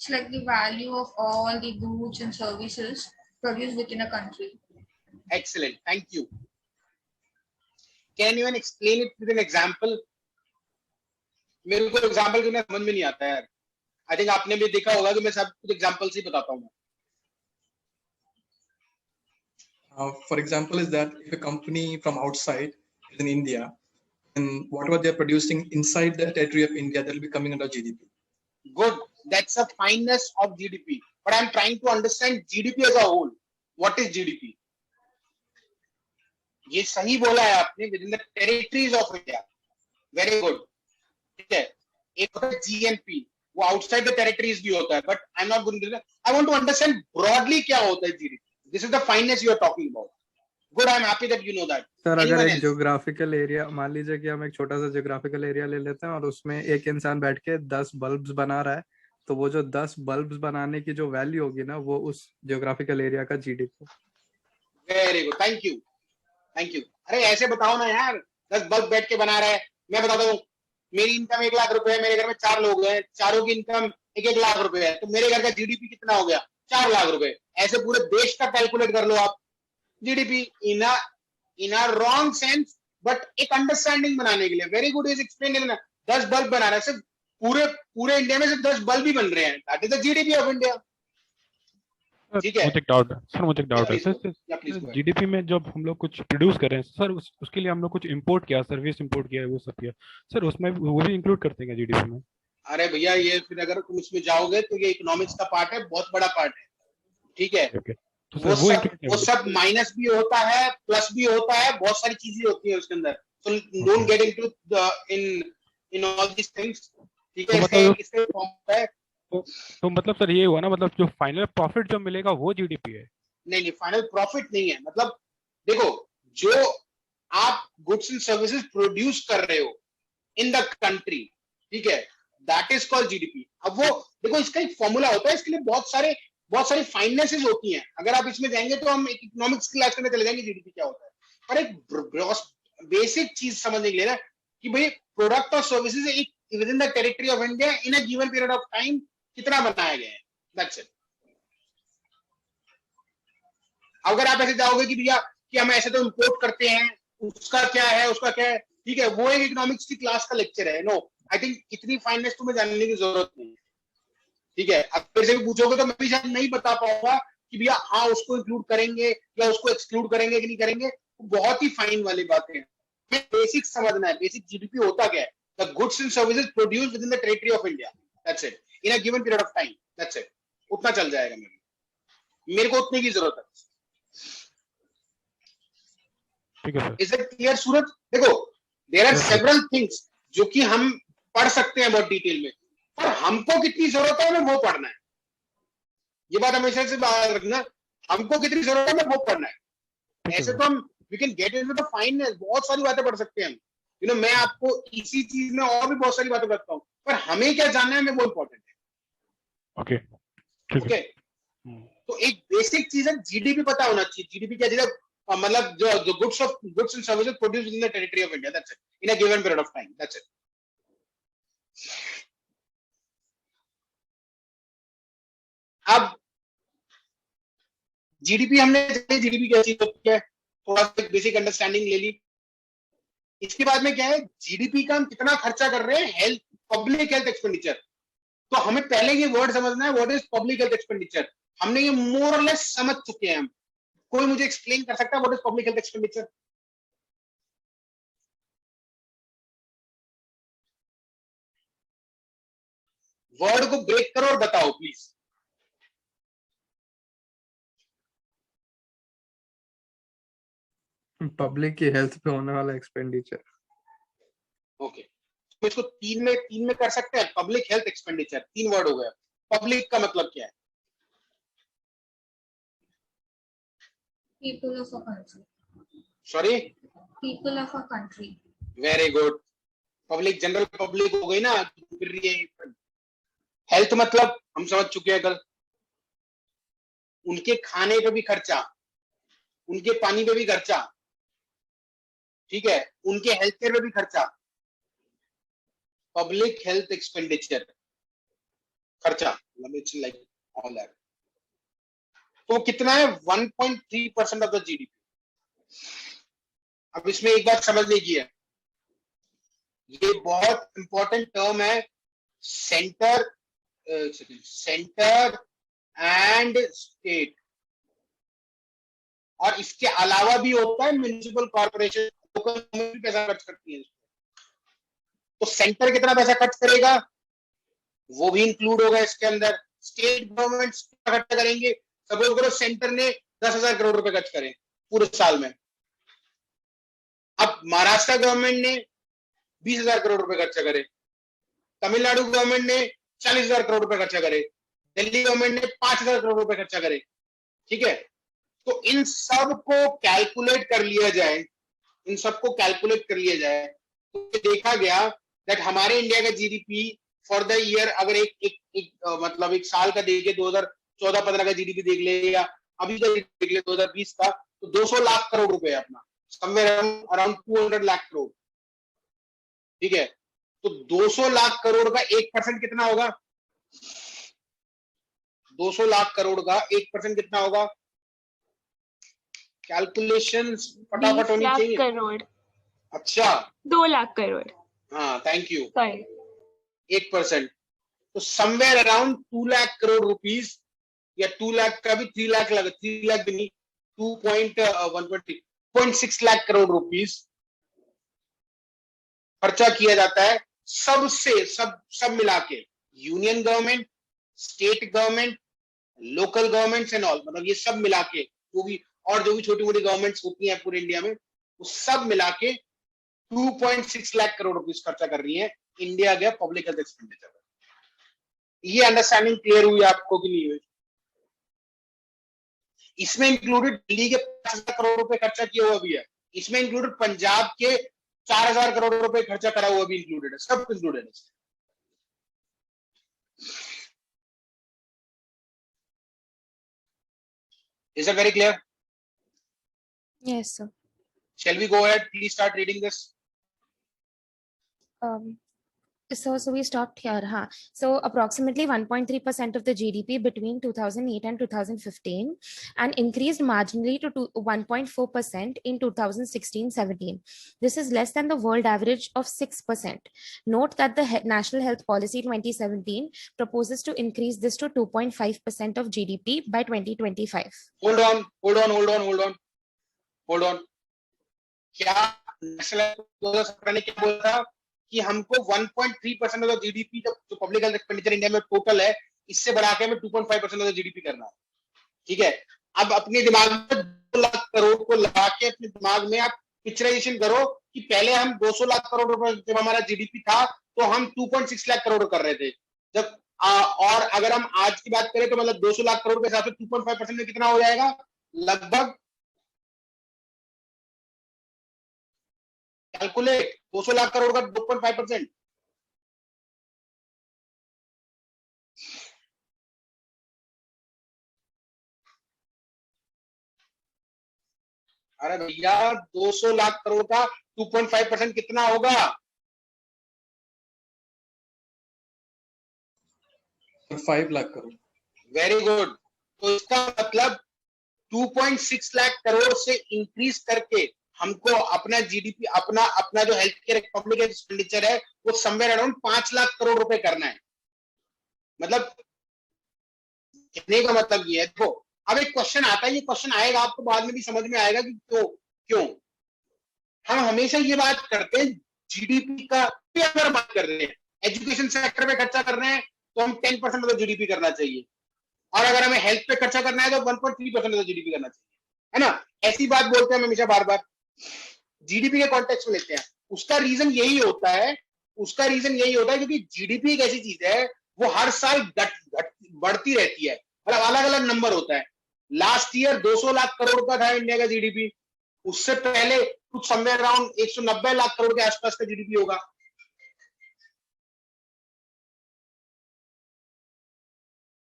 It's like the value of all the goods and services produced within a country. Excellent. Thank you. Can you even explain it with an example? मेरे को एग्जांपल के समझ में नहीं आता यार। आई थिंक आपने भी देखा होगा कि मैं सब कुछ एग्जांपल से बताता हूँ। For example, is that if a company from outside is in India, and whatever they're producing inside the territory of India, that will be coming under GDP. Good. That's a fineness of GDP. But I'm trying to understand GDP as a whole. What is GDP? ये सही बोला है आपने, within the territories of India. Very good. ठीक है। एक होता है GNP, वो outside the territories भी होता है, but I'm not going to do that. I want to understand broadly क्या होता है GDP. This is the fineness you are talking about. Good, I'm happy that you know that. Sir अगर एक ज्योग्राफिकल एरिया, मान लीजिए कि हम एक छोटा सा ज्योग्राफिकल एरिया ले लेते हैं और उसमें एक इंसान बैठ के 10 बल्ब्स बना रहा है, तो वो जो 10 बल्ब्स बनाने की जो वैल्यू होगी ना, वो उस ज्योग्राफिकल एरिया का GDP। Very good, thank you. अरे ऐसे बताओ ना यार, 10 बल्ब बैठ के बना रहा है। मैं बताता हूँ, मेरी इनकम 1 लाख रुपए है, मेरे घर में 4 लोग हैं, चारों की इनकम 1-1 लाख रुपए है, तो मेरे घर का GDP कितना हो गया? 4 लाख रुपए। ऐसे पूरे देश का कैलकुलेट कर लो आप GDP in a wrong sense, but एक अंडरस्टैंडिंग बनाने के लिए। Very good, is explain. 10 bulb बना रहा है, सिर्फ पूरे इंडिया में सिर्फ 10 बल्ब ही बन रहे हैं। That is the GDP of India. ठीक है। मुझे एक डाउट है सर, GDP में जब हम लोग कुछ प्रोड्यूस कर रहे हैं सर, उसके लिए हम लोग कुछ इंपोर्ट किया, सर्विस इंपोर्ट किया है, वो सब किया सर, उसमें वो भी इंक्लूड करते हैं GDP में? अरे भैया, ये फिर अगर तुम इसमें जाओगे तो ये इकोनॉमिक्स का पार्ट है, बहुत बड़ा पार्ट है। ठीक है। तो वो सब माइनस भी होता है, प्लस भी होता है, बहुत सारी चीजें होती है उसके अंदर। तो don't get into in all these things. ठीक है। इसके फॉर्म है। तो मतलब सर ये हुआ ना, मतलब जो फाइनल प्रॉफिट जो मिलेगा वो GDP है? नहीं, फाइनल प्रॉफिट नहीं है। मतलब देखो, जो आप गुड्स एंड सर्विसेज प्रोड्यूस कर रहे हो इन द कंट्री, ठीक है, दैट इज कॉल्ड GDP। अब वो देखो, इसका एक फॉर्मूला होता है, इसके लिए बहुत सारी फाइनेंसेस होती हैं। अगर आप इसमें जाएंगे तो हम एक इकोनॉमिक्स क्लास में चले जाएंगे GDP क्या होता है, पर एक बेसिक चीज समझने के लिए ना, कि भाई प्रोडक्ट और services with in the territory of India in a given period of time कितना बनाया गया है, दैट्स इट। अगर आप ऐसे जाओगे कि भैया कि हम ऐसे तो इंपोर्ट करते हैं, उसका क्या है, ठीक है, वो एक इकोनॉमिक्स की क्लास का लेक्चर है। नो, आई थिंक इतनी फाइनेंस तुम्हें जानने की जरूरत नहीं। ठीक है। अब मेरे से भी पूछोगे तो मैं भी शायद नहीं बता पाऊंगा कि भैया हाँ उसको इंक्लूड करेंगे या उसको एक्सक्लूड करेंगे कि नहीं करेंगे। बहुत ही फाइन वाली बातें हैं। बेसिक समझना है, बेसिक GDP होता क्या है? The goods and services produced with in the territory of India, that's it, in a given period of time, that's it. उतना चल जाएगा। मेरे को उतने की जरूरत है। ठीक है। इज इट क्लियर सूरज? देखो, देयर आर सेवरल थिंग्स जो कि हम पढ़ सकते हैं बहुत डिटेल में, पर हमको कितनी जरूरत है हमें वो पढ़ना है। ये बात हमेशा से बाहर रखना, हमको कितनी जरूरत है हमें वो पढ़ना है। ऐसे तो हम we can get into the finance, बहुत सारी बातें पढ़ सकते हैं हम। मैं आपको इसी चीज में और भी बहुत सारी बातें बताता हूँ, पर हमें क्या जानना है हमें वो इम्पोर्टेंट है। Okay, okay. तो एक बेसिक चीज है, GDP पता होना चाहिए। GDP क्या चीज है? मतलब जो goods and services produced in the territory of India, that's it, in a given period of time, that's it. अब GDP हमने GDP क्या चीज होती है, थोड़ा सा बेसिक अंडरस्टैंडिंग ले ली। इसके बाद में क्या है, GDP का हम कितना खर्चा कर रहे हैं हेल्थ, पब्लिक हेल्थ एक्सपेंडिचर। तो हमें पहले ये वर्ड समझना है, what is public health expenditure. हमने ये मोर और लेस समझ चुके हैं हम। कोई मुझे एक्सप्लेन कर सकता है what is public health expenditure? Word को ब्रेक करो और बताओ प्लीज। पब्लिक की हेल्थ पे होने वाला एक्सपेंडिचर। ओके, तो इसको तीन में कर सकते हैं। पब्लिक हेल्थ एक्सपेंडिचर, 3 वर्ड हो गए। पब्लिक का मतलब क्या है? People of a country. Sorry, People of a country. Very good. Public general public हो गई ना, फिर ये हेल्थ मतलब हम समझ चुके हैं कल। उनके खाने पे भी खर्चा, उनके पानी पे भी खर्चा, ठीक है, उनके हेल्थ केयर पे भी खर्चा। पब्लिक हेल्थ एक्सपेंडिचर खर्चा मतलब इट्स लाइक ऑल दैट। तो कितना है? 1.3% ऑफ द जीडीपी। अब इसमें एक बात समझने की है, ये बहुत इंपॉर्टेंट टर्म है, सेंटर एंड स्टेट। और इसके अलावा भी होता है म्युनिसिपल कॉर्पोरेशन, लोकल गवर्नमेंट भी पैसा खर्च करती है। तो सेंटर कितना पैसा खर्च करेगा वो भी इंक्लूड होगा इसके अंदर। स्टेट गवर्नमेंट खर्च करेंगे, सपोज करो सेंटर ने 10,000 करोड़ रुपए खर्च करे पूरे साल में। अब महाराष्ट्र गवर्नमेंट ने 20,000 करोड़ रुपए खर्चा करे, तमिलनाडु गवर्नमेंट ने 40,000 करोड़ रुपए खर्चा करे, दिल्ली गवर्नमेंट ने 5,000 करोड़ रुपए खर्चा करे, ठीक है। तो इन सब को कैलकुलेट कर लिया जाए, इन सबको कैलकुलेट कर लिया जाए तो देखा गया दैट हमारे इंडिया का जीडीपी फॉर द ईयर, अगर मतलब एक साल का देखे, 2014-15 का जीडीपी देख ले या अभी का देख ले 2020 का, तो 200 लाख करोड़ रुपए है अपना, समवेयर अराउंड 200 लाख करोड़, ठीक है। तो 200 लाख करोड़ का 1% कितना होगा? 200 लाख करोड़ का 1% कितना होगा? कैलकुलेशन फटाफट होनी चाहिए। करोड़। अच्छा, 2 लाख करोड़। हाँ, थैंक यू। सॉरी, 1%, तो somewhere around 2 lakh crore rupees, या 2 लाख का भी 3 लाख लगा, 3 लाख भी नहीं, 2.6 लाख करोड़ रुपीस खर्चा किया जाता है सबसे सब मिला के। Union government, state government, local governments and all, मतलब ये सब मिला के, वो भी और जो भी छोटी मोटी गवर्नमेंट्स होती हैं पूरे इंडिया में, वो सब मिला के 2.6 लाख करोड़ रुपीस खर्चा कर रही है इंडिया के पब्लिक हेल्थ एक्सपेंडिचर। ये अंडरस्टैंडिंग क्लियर हुई आपको कि नहीं हुई? इसमें इंक्लूडेड दिल्ली के 5,000 करोड़ रुपए खर्चा किया हुआ भी है, इसमें इंक्लूडेड पंजाब के 4,000 करोड़ रुपए खर्चा करा हुआ भी इंक्लूडेड है, सब इंक्लूडेड है। Is it very clear? Yes, sir. Shall we go ahead? Please start reading this. So we stopped here, huh? So approximately 1.3% of the GDP between 2008 and 2015, and increased marginally to 1.4% in 2016-17. This is less than the world average of 6%. Note that the National Health Policy 2017 proposes to increase this to 2.5% of GDP by 2025. Hold on. क्या नेशनल 2017 ने क्या बोला था कि हमको 1.3% ऑफ जीडीपी जो पब्लिक हेल्थ एक्सपेंडिचर इंडिया में टोटल है, इससे बढ़ा के हमें 2.5% ऑफ जीडीपी करना है, ठीक है। अब अपने दिमाग में 2 लाख करोड़ को लगा के अपने दिमाग में आप पिक्चराइजेशन करो कि पहले हम 200 लाख करोड़ रुपए जब हमारा जीडीपी था तो हम 2.6 लाख करोड़ कर रहे थे जब और अगर हम आज की बात करें तो मतलब 200 लाख करोड़ के हिसाब से 2.5% में कितना हो जाएगा? लगभग कैलकुलेट, 200 लाख करोड़ का 2.5%। अरे भैया 200 लाख करोड़ का 2.5% कितना होगा? 5 लाख करोड़। Very good. तो इसका मतलब 2.6 लाख करोड़ से इंक्रीज करके हमको अपना जीडीपी, अपना जो हेल्थ केयर पब्लिक एक्सपेंडिचर है वो समवेयर अराउंड 5 लाख करोड़ रुपए करना है। मतलब कहने का मतलब ये है, देखो अब एक क्वेश्चन आता है, ये क्वेश्चन आएगा आपको बाद में भी समझ में आएगा कि क्यों हम हमेशा ये बात करते हैं जीडीपी का, अगर बात कर रहे हैं एजुकेशन सेक्टर पे खर्चा कर रहे हैं तो हम 10% ऑफ जीडीपी करना चाहिए, और अगर हमें हेल्थ पे खर्चा करना है तो 1.3% ऑफ जीडीपी करना चाहिए, है ना? ऐसी बात बोलते हैं हम हमेशा बार बार, जीडीपी के कॉन्टेक्स्ट में लेते हैं। उसका रीजन यही होता है क्योंकि जीडीपी एक ऐसी चीज है वो हर साल बढ़ती रहती है, मतलब अलग अलग नंबर होता है। लास्ट ईयर 200 लाख करोड़ का था इंडिया का जीडीपी, उससे पहले कुछ समवेयर अराउंड 190 लाख करोड़ के आसपास का जीडीपी होगा।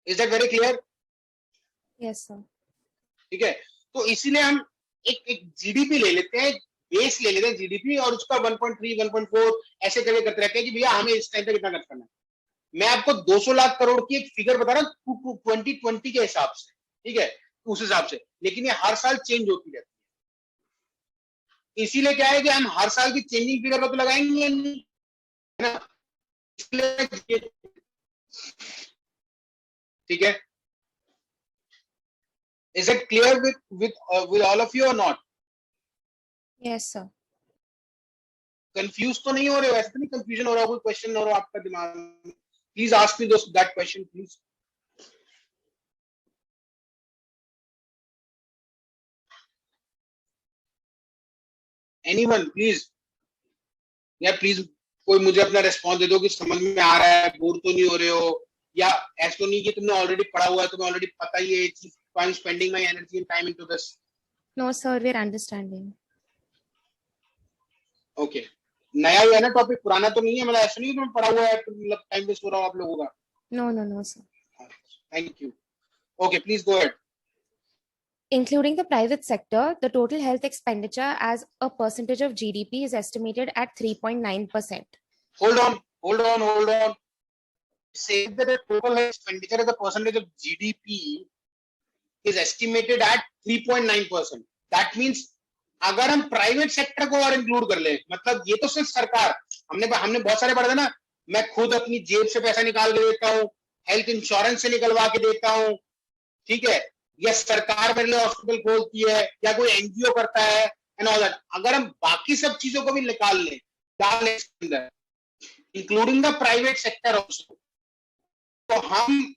Is that very clear? Yes sir. ठीक है, तो इसीलिए हम एक जीडीपी ले लेते हैं, बेस ले लेते हैं जीडीपी, और उसका 1.3 1.4 ऐसे करके करते रहते हैं कि भैया हमें इस टाइम पे कितना खर्च करना है। मैं आपको 200 लाख करोड़ की एक फिगर बता रहा हूँ 2020 के हिसाब से, ठीक है, उस हिसाब से, लेकिन ये हर साल चेंज होती रहती है। इसीलिए क्या है कि हम हर साल की चेंजिंग फिगर पर तो लगाएंगे नहीं, है ना? इसलिए ठीक है, is it clear with all of you or not? Yes sir. Confuse तो नहीं हो रहे हो? ऐसे तो नहीं कंफ्यूजन हो रहा, कोई क्वेश्चन हो रहा आपका दिमाग में? Please ask me that question please. Anyone please, या प्लीज कोई मुझे अपना रिस्पॉन्स दे दो कि समझ में आ रहा है, बोर तो नहीं हो रहे हो, या ऐसा तो नहीं कि तुमने ऑलरेडी पढ़ा हुआ है, तुम्हें ऑलरेडी पता ही है चीज, I am spending my energy and time into this. No sir, we are understanding. Okay, नया ही है ना टॉपिक, पुराना तो नहीं है, मतलब ऐसा नहीं कि तुमने पढ़ा हुआ है तो मतलब टाइम वेस्ट हो रहा हो आप लोगों का। No sir. Thank you. Okay please go ahead. Including the private sector, the total health expenditure as a percentage of GDP is estimated at 3.9%. Hold on. Say that the total health expenditure as a percentage of GDP is estimated at 3.9%. That means अगर हम प्राइवेट सेक्टर को और इंक्लूड कर ले, मतलब ये तो सिर्फ सरकार, हमने बहुत सारे पढ़ा था ना, मैं खुद अपनी जेब से पैसा निकाल के देता हूँ, हेल्थ इंश्योरेंस से निकलवा के देता हूँ, ठीक है, या सरकार मेरे लिए हॉस्पिटल खोलती है, या कोई एनजीओ करता है, एंड ऑल दैट। अगर हम बाकी सब चीजों को भी निकाल लें, डाल लें इसके अंदर, including the private sector also, तो हम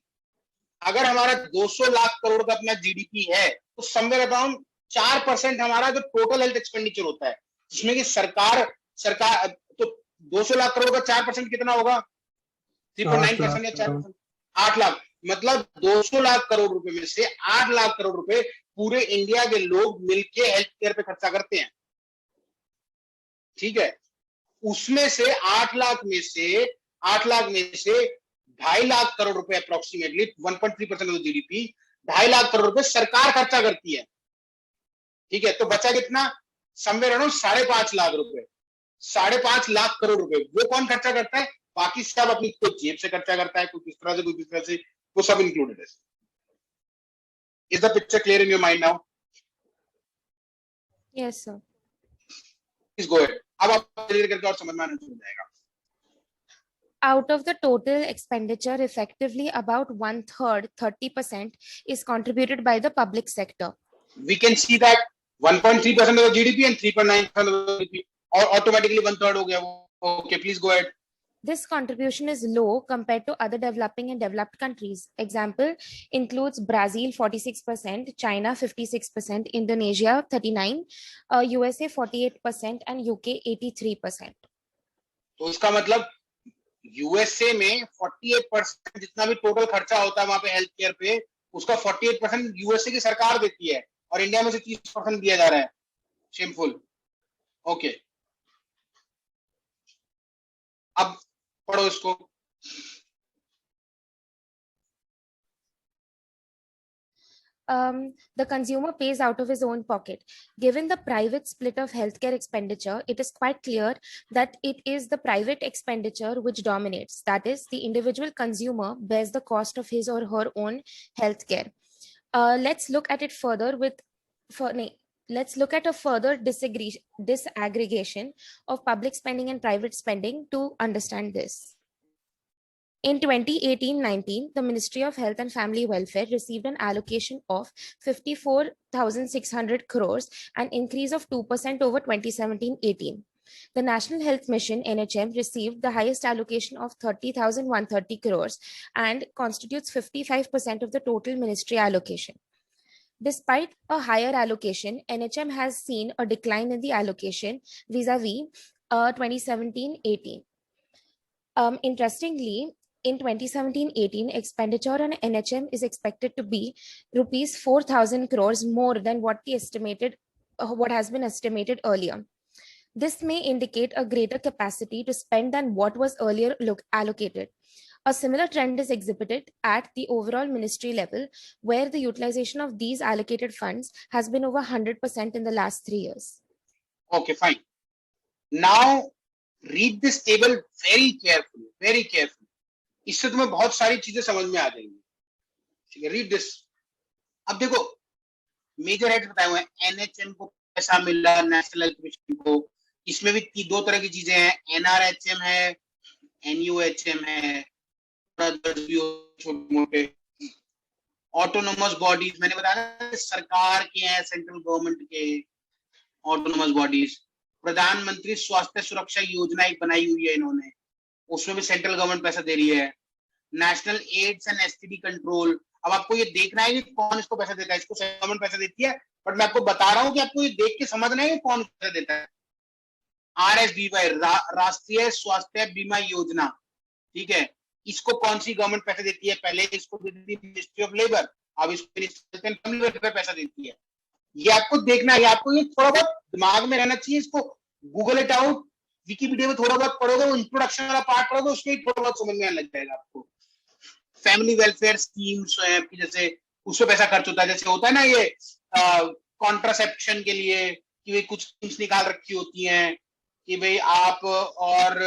अगर हमारा 200 लाख करोड़ का अपना जीडीपी है तो समवेयर अराउंड 4% हमारा जो टोटल हेल्थ एक्सपेंडिचर होता है, जिसमें कि सरकार तो 200 लाख करोड़ का 4% कितना होगा? 3.9% या 4%? 8 लाख। मतलब 200 लाख करोड़ रुपए में से 8 लाख करोड़ रुपए पूरे इंडिया के लोग मिलके हेल्थ केयर पे खर्चा करते हैं, ठीक है। उसमें से 8 लाख में से 2.5 लाख करोड़ रुपए approximately 1.3% of GDP, 2.5 lakh crore रुपए सरकार खर्चा करती है, ठीक है। तो बचा कितना? समवेयर अराउंड 5.5 लाख रुपए, 5.5 लाख करोड़ रुपए वो कौन खर्चा करता है? बाकी सब अपनी कोई जेब से खर्चा करता है, कोई किस तरह से, कोई किस तरह से, वो सब इंक्लूडेड है। Is the picture clear in your mind now? Yes sir. Please go ahead. अब आप क्लियर करके और समझ में आना शुरू हो जाएगा। Out of the total expenditure, effectively about 1/3, 30% is contributed by the public sector. We can see that 1.3% of the GDP and 3.9% of the GDP, or automatically 1/3 हो गया वो। Okay, please go ahead. This contribution is low compared to other developing and developed countries. Example includes Brazil 46%, China 56%, Indonesia 39%, USA 48%, and UK 83%. तो इसका मतलब यूएसए में 48% जितना भी टोटल खर्चा होता है वहां पे हेल्थ केयर पे, उसका 48% यूएसए की सरकार देती है, और इंडिया में से 30% दिया जा रहा है। शेमफुल। ओके, अब पढ़ो इसको। The consumer pays out of his own pocket. Given the private split of healthcare expenditure, it is quite clear that it is the private expenditure which dominates. That is, the individual consumer bears the cost of his or her own healthcare. Let's look at it further let's look at a further disaggregation of public spending and private spending to understand this. In 2018-19, the Ministry of Health and Family Welfare received an allocation of 54,600 crores, an increase of 2% over 2017-18. The National Health Mission (NHM) received the highest allocation of 30,130 crores and constitutes 55% of the total ministry allocation. Despite a higher allocation, NHM has seen a decline in the allocation vis-a-vis 2017-18. Interestingly, in 2017-18, expenditure on NHM is expected to be rupees 4,000 crores more than what has been estimated earlier. This may indicate a greater capacity to spend than what was earlier allocated. A similar trend is exhibited at the overall ministry level, where the utilization of these allocated funds has been over 100% in the last 3 years. Okay, fine. Now, read this table very carefully, very carefully. इससे तुम्हें बहुत सारी चीजें समझ में आ जाएंगी. ठीक है, रीड दिस. अब देखो, मेजर हेड्स बताए हुए हैं. एनएचएम को पैसा मिला, नेशनल हेल्थ मिशन को. इसमें भी दो तरह की चीजें हैं. एनआरएचएम है, एनयूएचएम है, छोटे मोटे ऑटोनोमस बॉडीज. मैंने बताया सरकार के हैं, सेंट्रल गवर्नमेंट के ऑटोनोमस बॉडीज. प्रधानमंत्री स्वास्थ्य सुरक्षा योजना एक बनाई हुई है इन्होंने, उसमें भी सेंट्रल गवर्नमेंट पैसा दे रही है. National ads and STD control. अब आपको ये देखना है कि कौन इसको पैसा देता है. इसको गवर्नमेंट पैसा देती है, बट मैं आपको बता रहा हूं कि आपको ये देख के समझना है कि कौन पैसा देता है. आरएसबीवाई, राष्ट्रीय स्वास्थ्य बीमा योजना. ठीक है, इसको कौन सी गवर्नमेंट पैसा देती है? पहले इसको देती थी मिनिस्ट्री ऑफ लेबर, अब इसको मिनिस्ट्री ऑफ फैमिली वेलफेयर पैसा देती है. ये आपको देखना है, आपको ये थोड़ा बहुत दिमाग में रहना चाहिए. इसको गूगल इट आउट, विकिपीडिया में थोड़ा बहुत पढ़ोगे, वो इंट्रोडक्शन वाला पार्ट पढ़ोगे, उसके थोड़ा बहुत समझ में आने लग जाएगा आपको. फैमिली वेलफेयर स्कीम्स है, जैसे उसमें पैसा खर्च होता है. जैसे होता है ना ये कॉन्ट्रासेप्शन के लिए कि भाई कुछ स्कीम्स निकाल रखी होती हैं कि भाई आप और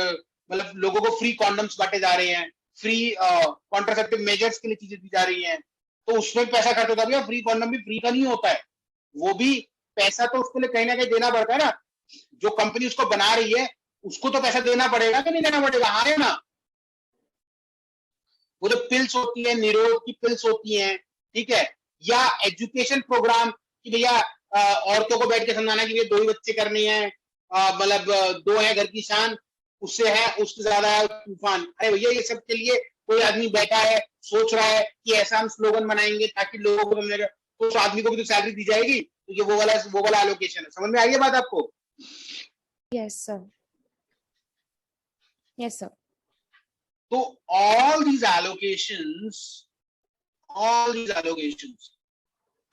मतलब लोगों को फ्री कॉन्डम्स बांटे जा रहे हैं, फ्री कॉन्ट्रासेप्टिव मेजर्स के लिए चीजें दी जा रही हैं, तो उसमें पैसा खर्च होता है. फ्री कॉन्डम भी फ्री का नहीं होता है, वो भी पैसा तो उसके लिए कहीं ना कहीं देना पड़ता है ना. जो कंपनी उसको बना रही है उसको तो पैसा देना पड़ेगा कि नहीं देना पड़ेगा? हाँ है ना. वो जो पिल्स होती है, निरोध की पिल्स होती हैं, ठीक है, या एजुकेशन प्रोग्राम कि भैया औरतों को बैठ के समझाना कि ये 2 ही बच्चे करने हैं, मतलब 2 है घर की शान, उससे है उससे ज्यादा है तूफान. अरे भैया, ये सब के लिए कोई आदमी बैठा है, सोच रहा है कि ऐसा हम स्लोगन बनाएंगे ताकि लोगों को समझेगा, तो उस आदमी को भी तो सैलरी दी जाएगी. तो ये वो वाला एलोकेशन है. समझ में आई है बात आपको? Yes, sir. Yes, sir. So all these allocations,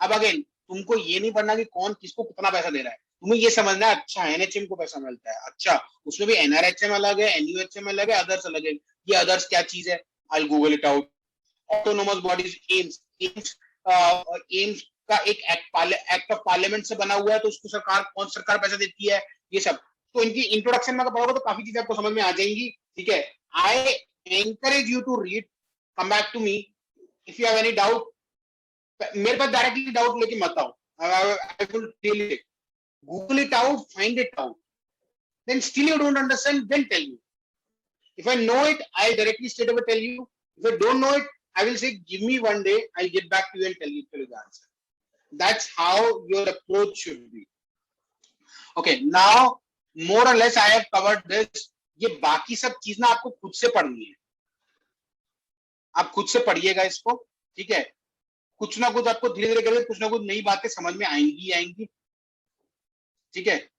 अब अगेन तुमको ये नहीं पढ़ना कि कौन किसको कितना पैसा दे रहा है, तुम्हें ये समझना है अच्छा एनएचएम को पैसा मिलता है, अच्छा उसमें भी एनआरएचएम अलग है, एनयूएचएम अलग है, अदर्स अलग है. ये अदर्स क्या चीज है? I google it out. Autonomous bodies, AIIMS का एक एक्ट ऑफ पार्लियामेंट से बना हुआ है, तो उसको कौन सरकार पैसा देती है, ये सब. तो इनकी इंट्रोडक्शन में पढ़ोगे तो काफी चीजें आपको समझ में आ जाएंगी. ठीक है, आई encourage you to read, come back to me if you have any doubt. मेरे पास डायरेक्टली डाउट लेके मत आओ. I will tell you, Google it out, find it out. Then still you don't understand, then tell me. If I know it, I'll directly straight away tell you. If I don't know it, I will say give me one day, I'll get back to you and tell you the answer. That's how your approach should be. Okay, now more or less I have covered this. ये बाकी सब चीज ना आपको खुद से पढ़नी है, आप खुद से पढ़िएगा इसको. ठीक है, कुछ ना कुछ आपको धीरे धीरे करके कुछ ना कुछ नई बातें समझ में आएंगी. ठीक है,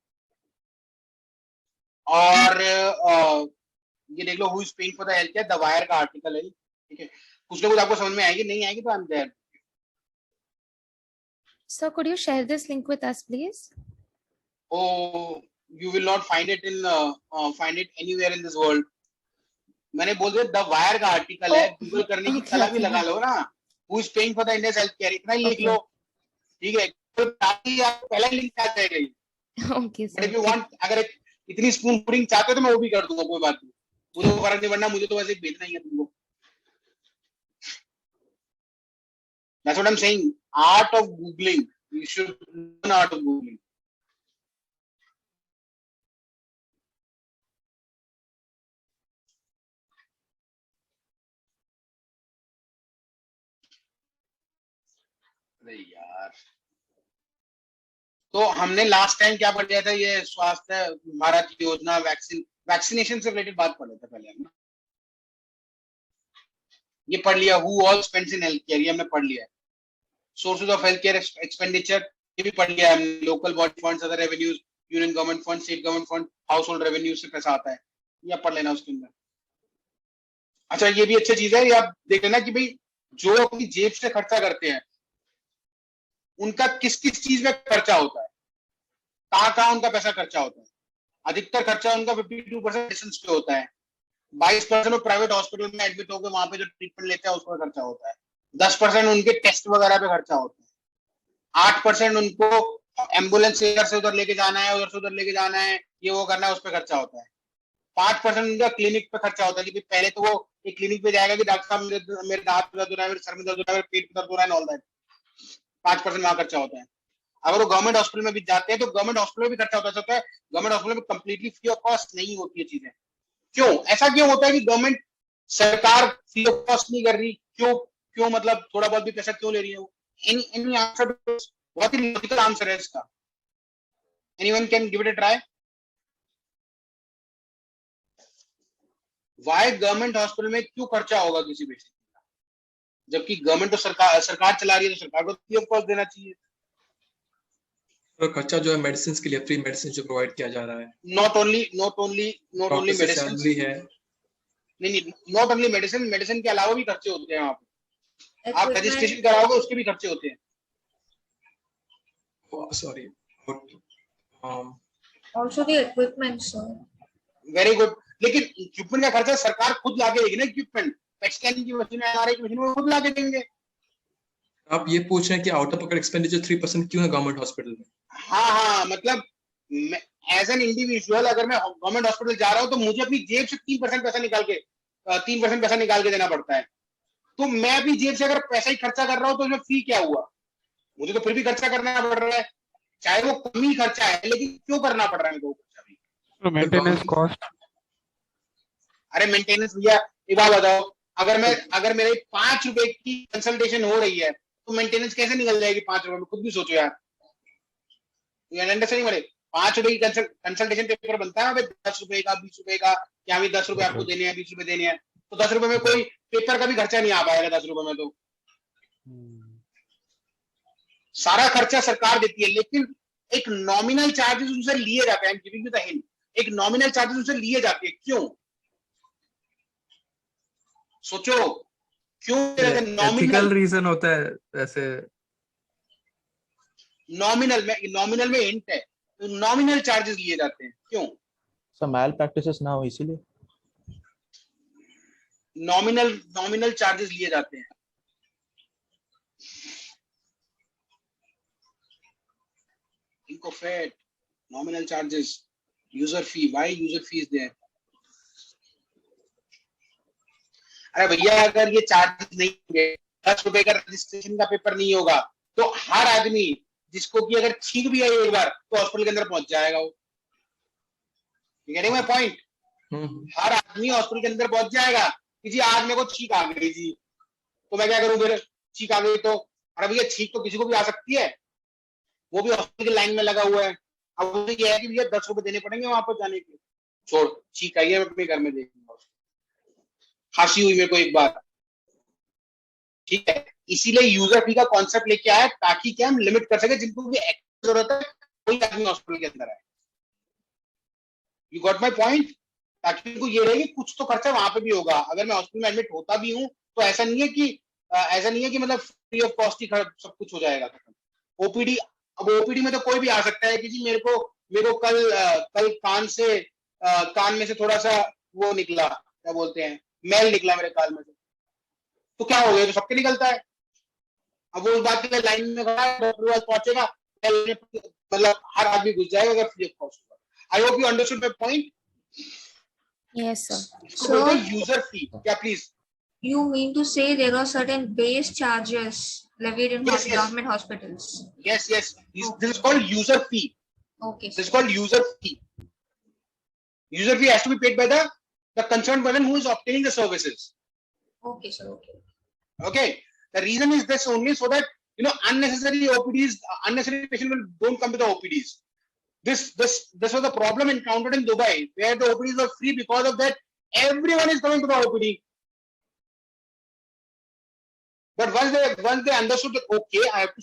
और ये देख लो who is paying for the health care, the wire का आर्टिकल है. ठीक है, कुछ ना कुछ आपको समझ में आएगी, नहीं आएगी तो I am there. Sir, could you share this link with us, please? Oh, you will not find it anywhere in this world. मैंने बोल दिया द वायर का आर्टिकल है, गूगल करने की सलाह भी लगा लो ना. Who is paying for the Indian health care, इतना ही लिख लो. ठीक है, तो पहला लिंक आ जाएगा. Okay sir, if you want, अगर इतनी स्पून पुडिंग चाहते हो तो मैं वो भी कर दूंगा, कोई बात नहीं, मुझे फर्क नहीं पड़ना, मुझे तो वैसे भेजना ही है तुमको. That's what I'm saying. Art of Googling. You should learn art of Googling. अरे यार, तो हमने लास्ट टाइम क्या पढ़ लिया था, ये स्वास्थ्य भारत योजना, वैक्सीनेशन से रिलेटेड बात पढ़ रहे थे पहले हमने, ये पढ़ लिया। Who all spends in health care, ये हमने पढ़ लिया है। Sources of health care expenditure, ये भी पढ़ लिया है हमने। Local body funds, other revenues, union government fund, state government fund, house hold revenue से पैसा आता है, ये पढ़ लेना उसके अंदर। अच्छा, ये भी अच्छी चीज है, ये आप देख लेना कि भाई जो अपनी जेब से खर्चा करते हैं उनका किस किस चीज में खर्चा होता है, कहाँ उनका पैसा खर्चा होता है। अधिकतर खर्चा उनका 52% मेडिसिन पे होता है, 22% प्राइवेट हॉस्पिटल में एडमिट होकर वहां पे जो ट्रीटमेंट लेते हैं उसका खर्चा होता है, 10% उनके टेस्ट वगैरह पे खर्चा होता है, 8% उनको एम्बुलेंस इधर से उधर लेके जाना है, उधर से उधर लेके जाना है, ये वो करना है, उस पर खर्चा होता है, 5% उनका क्लिनिक पे खर्चा होता है कि पहले तो वो एक क्लिनिक पे जाएगा कि डॉक्टर साहब मेरे दांत में दर्द हो रहा है, मेरे सर में दर्द हो रहा है, मेरे पेट में दर्द हो रहा है, ऑल दैट, 5% वहां खर्चा होता है। अगर वो गवर्नमेंट हॉस्पिटल में भी जाते हैं तो गवर्नमेंट हॉस्पिटल में भी खर्चा होता है। गवर्नमेंट हॉस्पिटल में कंप्लीटली फ्री ऑफ कॉस्ट नहीं होती है चीजें। क्यों ऐसा क्यों होता है कि गवर्नमेंट सरकार फ्री ऑफ कॉस्ट नहीं कर रही? क्यों मतलब थोड़ा बहुत भी पैसा क्यों ले रही है वो? Any answer? बहुत ही लॉजिकल आंसर है इसका। Anyone can give it a try. Why government hospital में क्यों खर्चा होगा किसी पेशेंट का, जबकि गवर्नमेंट तो सरकार चला रही है, तो सरकार को फ्री ऑफ कॉस्ट देना चाहिए। तो खर्चा जो है मेडिसिन के लिए, फ्री मेडिसिन जो प्रोवाइड किया जा रहा है, नॉट ओनली मेडिसिन भी है, नहीं, नॉट ओनली मेडिसिन के अलावा भी खर्चे होते हैं वहां पे। आप रजिस्ट्रेशन कराओगे उसके भी खर्चे होते हैं। Sorry, also the equipment, sir. Very good. लेकिन इक्विपमेंट का खर्चा सरकार खुद लाके देगी ना। इक्विपमेंट, पेट स्कैनिंग की मशीन, एमआरआई की मशीन वो खुद लाके देंगे। आप ये पूछ रहे हैं कि आउट ऑफ पॉकेट एक्सपेंडिचर 3% क्यों है गवर्नमेंट हॉस्पिटल में? हाँ, मतलब एज एन इंडिविजुअल अगर मैं गवर्नमेंट हॉस्पिटल जा रहा हूँ तो मुझे अपनी जेब से 3% पैसा निकाल के देना पड़ता है। तो मैं अपनी जेब से अगर पैसा ही खर्चा कर रहा हूँ तो उसमें फ्री क्या हुआ? मुझे तो फिर भी खर्चा करना पड़ रहा है, चाहे वो कम ही खर्चा है, लेकिन क्यों करना पड़ रहा है मेरे को खर्चा भी? Maintenance cost. अरे मेंटेनेंस भैया, एक बात बताओ, अगर मेरे 5 रुपए की कंसल्टेशन हो रही है तो मेंटेनेंस कैसे निकल जाएगी 5 रुपए में? खुद भी सोचो यार, अंडरस्टैंडिंग। 5 रुपए की कंसल्टेशन पेपर बनता है, 10 रुपए का, 20 रुपए का, क्या भी 10 रुपए आपको देने हैं, 20 रुपए देने हैं, तो 10 रुपए में कोई पेपर का भी खर्चा नहीं आ पाएगा 10 रुपए में। तो सारा खर्चा सरकार देती है, लेकिन एक नॉमिनल चार्जेस उनसे लिए जाते हैं। गिविंग यू द हिंट, एक नॉमिनल चार्जेस उनसे लिए जाते हैं। क्यों? सोचो क्यों? एथिकल रीजन होता है वैसे। नॉमिनल में हिंट है, तो नॉमिनल चार्जेस लिए जाते हैं। क्यों? सर मैल प्रैक्टिसेस ना हो इसीलिए नॉमिनल चार्जेस लिए जाते हैं। Think of it, nominal charges, user fee. Why user fee is there? अरे भैया, अगर ये चार्जेस नहीं होंगे, 10 रुपए का रजिस्ट्रेशन का पेपर नहीं होगा, तो हर आदमी जिसको कि अगर छींक भी आई एक बार तो हॉस्पिटल के अंदर पहुंच जाएगा वो। Getting my point? हर आदमी हॉस्पिटल के अंदर पहुंच जाएगा कि जी आज मेरे को छींक आ गई जी, तो मैं क्या करूं? फिर छींक आ गई तो, अरे भैया छींक तो किसी को भी आ सकती है, वो भी हॉस्पिटल की लाइन में लगा हुआ है। अब मुझे ये है कि भैया 10 रुपए देने पड़ेंगे वहां पर जाने के। छोड़, छींक आई है, मैं अपने घर में देखूंगा। खांसी हुई मेरे को एक बार, ठीक है, इसीलिए यूजर फी का कॉन्सेप्ट लेके आया, ताकि क्या हम लिमिट कर सके जिनको भी जरूरत है कोई आदमी हॉस्पिटल के अंदर आए। You got my point? ताकि उनको ये रहे कि कुछ तो खर्चा वहां पे भी होगा। अगर मैं हॉस्पिटल में एडमिट होता भी हूँ तो ऐसा नहीं है कि मतलब फ्री ऑफ कॉस्ट ही सब कुछ हो जाएगा। ओपीडी, अब ओपीडी में तो कोई भी आ सकता है कि जी मेरे को कल कान में से थोड़ा सा वो निकला, क्या बोलते हैं, मैल निकला मेरे कान में से, तो क्या हो गया? तो सबके निकलता है। अब वो उस बात के लिए लाइन में खड़ा है, डॉक्टर के पास पहुंचेगा, मतलब हर आदमी घुस जाएगा अगर फ्री ऑफ कॉस्ट होगा। I hope you understood my point. Yes, sir. So user fee, क्या please? You mean to say there are certain base charges levied in Yes. government hospitals? Yes. This is called user fee. Okay. This is called user fee. User fee has to be paid by the concerned person who is obtaining the services. Okay, sir. Okay. Okay. The reason is this only so that you know, unnecessary OPDs, unnecessary patient don't come to the OPDs. This was a problem encountered in Dubai, where the OPDs were free. Because of that, everyone is coming to the OPD. But once they understood that, okay, I have to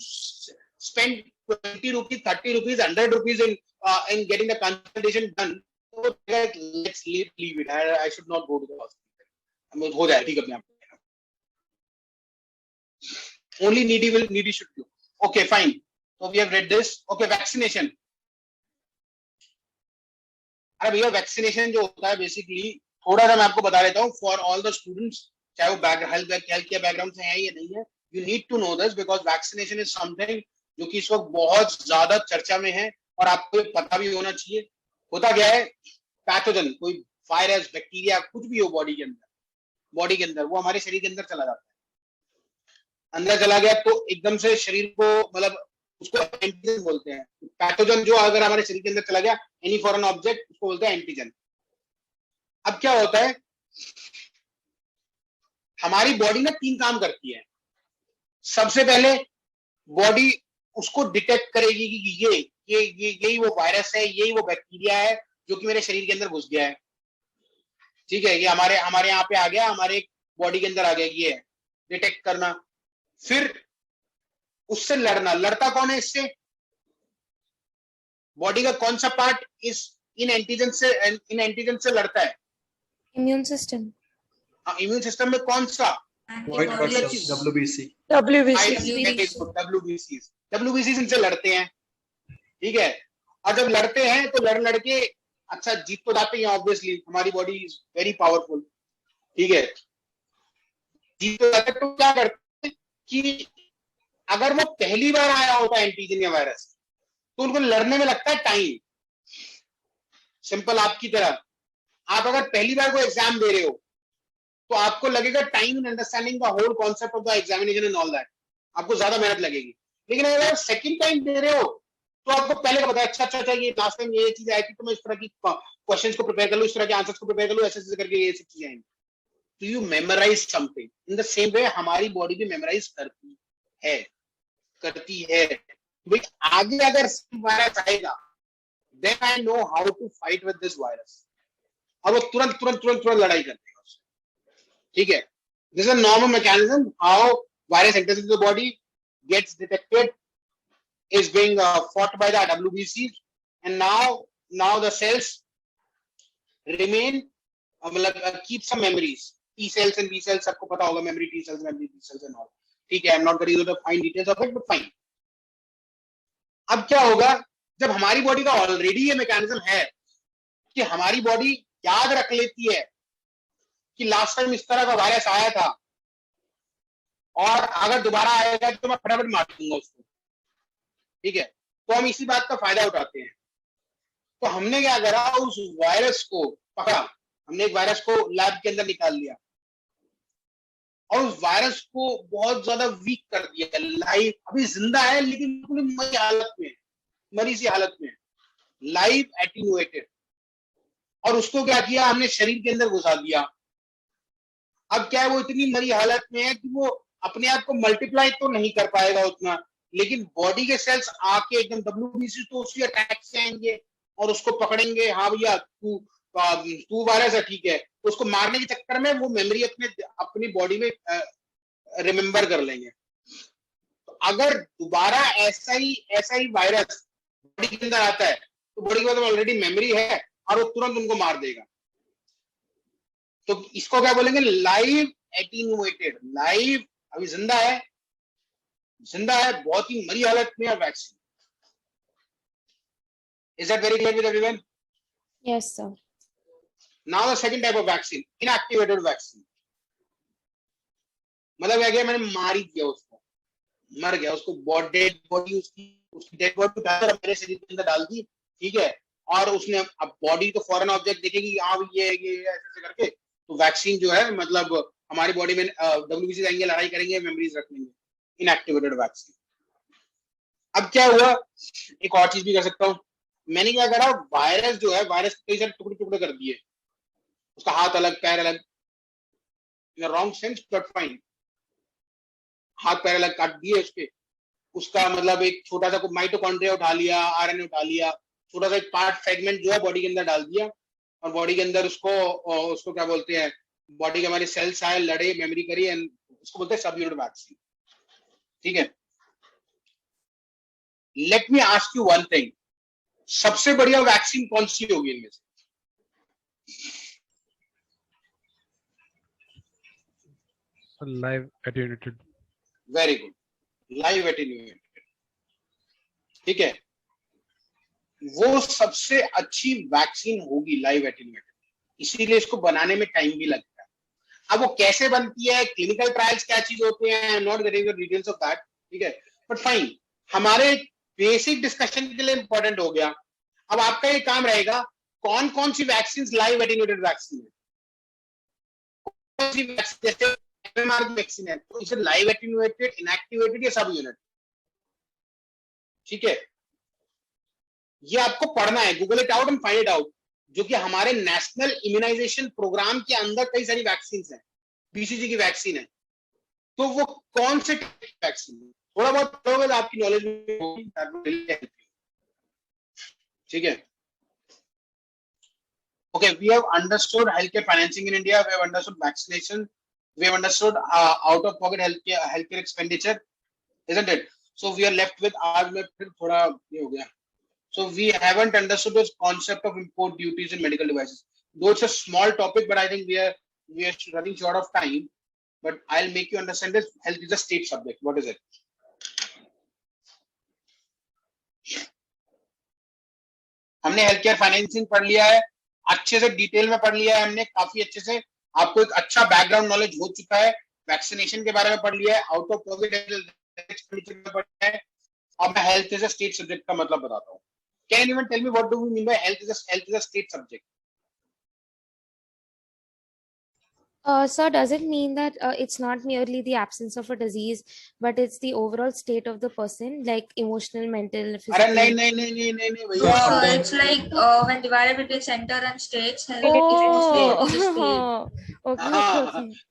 spend 20 rupees, 30 rupees, 100 rupees in getting the consultation done, so let's leave it. I should not go to the hospital. हो जाए ठीक अपने आप. Only needy should do. Okay, fine. So we have read this. Okay, vaccination. अरे भैया वैक्सीनेशन जो होता है बेसिकली थोड़ा सा मैं आपको बता देता हूँ फॉर ऑल द स्टूडेंट्स, चाहे वो हेल्थ केयर बैकग्राउंड से है या नहीं है. You need to know this because vaccination is something जो कि इस वक्त बहुत ज्यादा चर्चा में है और आपको पता भी होना चाहिए. होता क्या है, पैथोजन, कोई वायरस, बैक्टीरिया, कुछ भी हो बॉडी के अंदर वो हमारे शरीर के अंदर चला जाता है. अंदर चला गया तो एकदम से शरीर को, मतलब उसको एंटीजन बोलते हैं. पैथोजन जो अगर हमारे शरीर के अंदर चला गया, एनी फॉरेन ऑब्जेक्ट, उसको बोलते हैं एंटीजन. अब क्या होता है, हमारी बॉडी ना 3 काम करती है. सबसे पहले बॉडी उसको डिटेक्ट करेगी कि यही वो वायरस है, यही वो बैक्टीरिया है जो कि मेरे शरीर के अंदर घुस गया है. ठीक है, ये हमारे यहाँ पे आ गया, हमारे बॉडी के अंदर आ गया. ये है डिटेक्ट करना. फिर उससे लड़ना. लड़ता कौन है इससे? बॉडी का कौन सा पार्ट इन एंटीजन से लड़ता है? Immune system. हाँ, इम्यून सिस्टम में कौन सा? WBC इनसे लड़ते हैं. ठीक है, और जब लड़ते हैं तो लड़के अच्छा जीत तो जाते हैं. ऑब्वियसली हमारी बॉडी इज वेरी पावरफुल. ठीक है, जीत तो जाते. तो क्या करते हैं कि अगर वो पहली बार आया होता है एंटीजन या वायरस, तो उनको लड़ने में लगता है टाइम. सिंपल आपकी तरह, आप अगर पहली बार कोई एग्जाम दे रहे हो तो आपको लगेगा time in understanding the whole concept of the examination and all that, आपको ज्यादा मेहनत लगेगी. लेकिन अगर आप सेकंड टाइम दे रहे हो तो आपको पहले का पता है, अच्छा ये लास्ट टाइम ये चीज आई थी तो मैं इस तरह की क्वेश्चंस को प्रिपेयर कर लूं, इस तरह के आंसर्स को प्रिपेयर कर लूं, ऐसे करके ये सब चीजें आएंगी. तो you memorise something. In the same way हमारी बॉडी भी मेमोराइज करती है. भाई आगे अगर वायरस आएगा, then I know how to fight with this virus. और वो तुरंत लड़ाई करते हैं उससे. ठीक है, this is a normal mechanism how virus enters into the body, gets detected, is being fought by the WBC, and now the cells remain, keep some memories. T cells and B cells सबको पता होगा, memory T cells, memory B cells and all. ठीक है, I'm not going to go into the fine details of it, but fine. अब क्या होगा, जब हमारी बॉडी का ऑलरेडी ये मैकेनिज्म है कि हमारी बॉडी याद रख लेती है कि लास्ट टाइम इस तरह का वायरस आया था और अगर दोबारा आएगा तो मैं फटाफट मार दूंगा उसको. ठीक है, तो हम इसी बात का फायदा उठाते हैं. तो हमने क्या करा, उस वायरस को पकड़ा. हमने एक वायरस को लैब के अंदर निकाल लिया और उस वायरस को बहुत ज्यादा वीक कर दिया. लाइव अभी जिंदा है लेकिन मरी सी हालत में, लाइव एटीन्यूएटेड. और उसको क्या किया, हमने शरीर के अंदर घुसा दिया. अब क्या है, वो इतनी मरी हालत में है कि वो अपने आप को मल्टीप्लाई तो नहीं कर पाएगा उतना, लेकिन बॉडी के सेल्स आके एकदम WBC तो उसी अटैक से आएंगे और उसको पकड़ेंगे. हाँ भैया तू वायरस है, ठीक है. तो उसको मारने के चक्कर में वो मेमोरी अपनी बॉडी में रिमेम्बर कर लेंगे. तो अगर दोबारा ऐसा ही वायरस बॉडी के अंदर आता है तो बॉडी के अंदर ऑलरेडी मेमोरी है और वो तुरंत उनको मार देगा. तो इसको क्या बोलेंगे, लाइव एटीन्यूएटेड. लाइव अभी जिंदा है, बहुत ही मरी हालत में. Vaccine. Is that very clear with everyone? Yes, sir. Now the second type of vaccine, inactivated vaccine. मतलब क्या, मैंने मार ही दिया उसको, मर गया, उसको डेड बॉडी उसकी डेड बॉडी उठाकर मेरे शरीर के अंदर डाल दी. ठीक है, और उसने अब बॉडी तो फॉरेन ऑब्जेक्ट देखेगी, हाँ ये ऐसे करके. तो वैक्सीन जो है मतलब हमारी बॉडी में WBC आएंगे, लड़ाई करेंगे, मेमोरीज रख लेंगे. Inactivated vaccine. अब क्या हुआ, एक और चीज भी कर सकता हूँ. मैंने क्या करा, वायरस जो है, वायरस कई सारे टुकड़े कर दिए. उसका हाथ अलग, पैर अलग, in wrong sense but fine. हाथ पैर अलग काट दिए उसके उसका मतलब एक छोटा सा माइटोकॉन्ड्रिया उठा लिया, आरएनए उठा लिया, छोटा सा एक पार्ट फ्रेगमेंट जो है बॉडी के अंदर डाल दिया, और बॉडी के अंदर उसको क्या बोलते हैं, बॉडी के हमारे सेल्स आए, लड़े, मेमोरी करी, एंड उसको बोलते हैं सब यूनिट वैक्सीन। ठीक है, let me ask you one thing, सबसे बढ़िया वैक्सीन कौन सी होगी इनमें से? Live attenuated. Very good, live attenuated. ठीक है, वो सबसे अच्छी वैक्सीन होगी लाइव एटेन्यूएटेड, इसीलिए इसको बनाने में टाइम भी लगता है। अब वो कैसे बनती है, क्लिनिकल ट्रायल्स क्या चीज होते हैं, not getting the details of that, ठीक है, बट फाइन, हमारे बेसिक डिस्कशन के लिए इंपॉर्टेंट हो गया। अब आपका ये काम रहेगा, कौन कौन सी वैक्सीन लाइव एटेन्यूएटेड वैक्सीन है, कौन सी वैक्सीन, जैसे एमएमआर की वैक्सीन है तो इसे लाइव एटेन्यूएटेड, इनएक्टिवेटेड या सब यूनिट। ठीक है, ये आपको पढ़ना है, Google it out and find it out, जो कि हमारे नेशनल इम्यूनाइजेशन प्रोग्राम के अंदर कई सारी वैक्सीन है, बीसीजी की वैक्सीन है, तो वो कौन से वैक्सीन है, थोड़ा बहुत पढ़ोगे आपकी नॉलेज में होगी। ठीक है, okay, we have understood healthcare financing in India, we have understood vaccination, we have understood out of pocket healthcare expenditure, isn't it? So we are left with, आज में फिर थोड़ा ये हो गया, so we haven't understood this concept of import duties in medical devices, though it's a small topic, but I think we are running short of time, but I'll make you understand this. Health is a state subject. What is it? हमने हेल्थ केयर फाइनेंसिंग पढ़ लिया है, अच्छे से डिटेल में पढ़ लिया है हमने, काफी अच्छे से, आपको एक अच्छा बैकग्राउंड नॉलेज हो चुका है, वैक्सीनेशन के बारे में पढ़ लिया है, आउट ऑफ पॉकेट एक्सपेंडिचर में पढ़ा है। अब मैं health is a state subject का मतलब बताता हूँ। Can anyone tell me what do we mean by health is a state subject? Sir, does it mean that it's not merely the absence of a disease, but it's the overall state of the person, like emotional, mental, physical? अरे नहीं भैया, So it's like when divided between center and states, health is a state. Okay.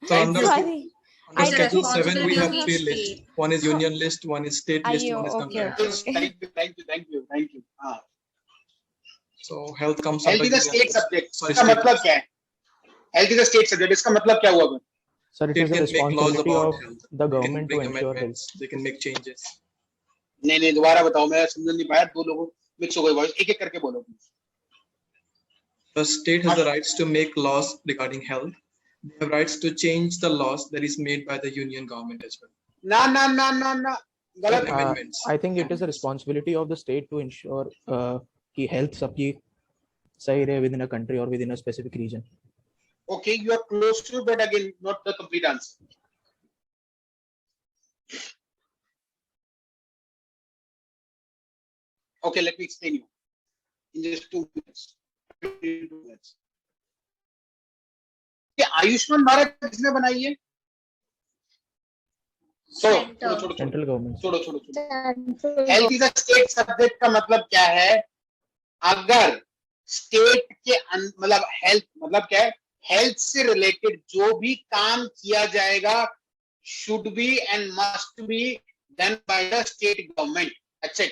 So under Sorry. Under Schedule 7, we have responsibility three of lists. state. One is union list, one is state list, Ayyo, one is okay, concurrent. thank you. So health comes health under is a union state list. Subject, Sorry, इसका state मतलब list. क्या है? Health is a state subject, इसका मतलब क्या हुआ? Sir, it State is the can make laws responsibility about of health. the They can government to bring ensure amendments. health. They can make changes. नहीं दोबारा बताओ, मैं समझ नहीं पाया, दो लोगों मिक्स हो गए वॉइस, एक एक करके बोलो please. The state has the rights to make laws regarding health. They have rights to change the laws that is made by the union government as well. ना गलत। Amendments. I think it is the responsibility of the state to ensure कि health सबकी सही रहे within a country or within a specific region. Okay, you are close to, but again, not the complete answer. Okay, let me explain you in just 2 minutes. 2 minutes. ये आयुष्मान भारत किसने बनाई है? छोड़ो Central government. Health is a state subject का मतलब क्या है? अगर स्टेट के मतलब हेल्थ मतलब क्या है? हेल्थ से रिलेटेड जो भी काम किया जाएगा should be and must be done by the state government. अच्छा,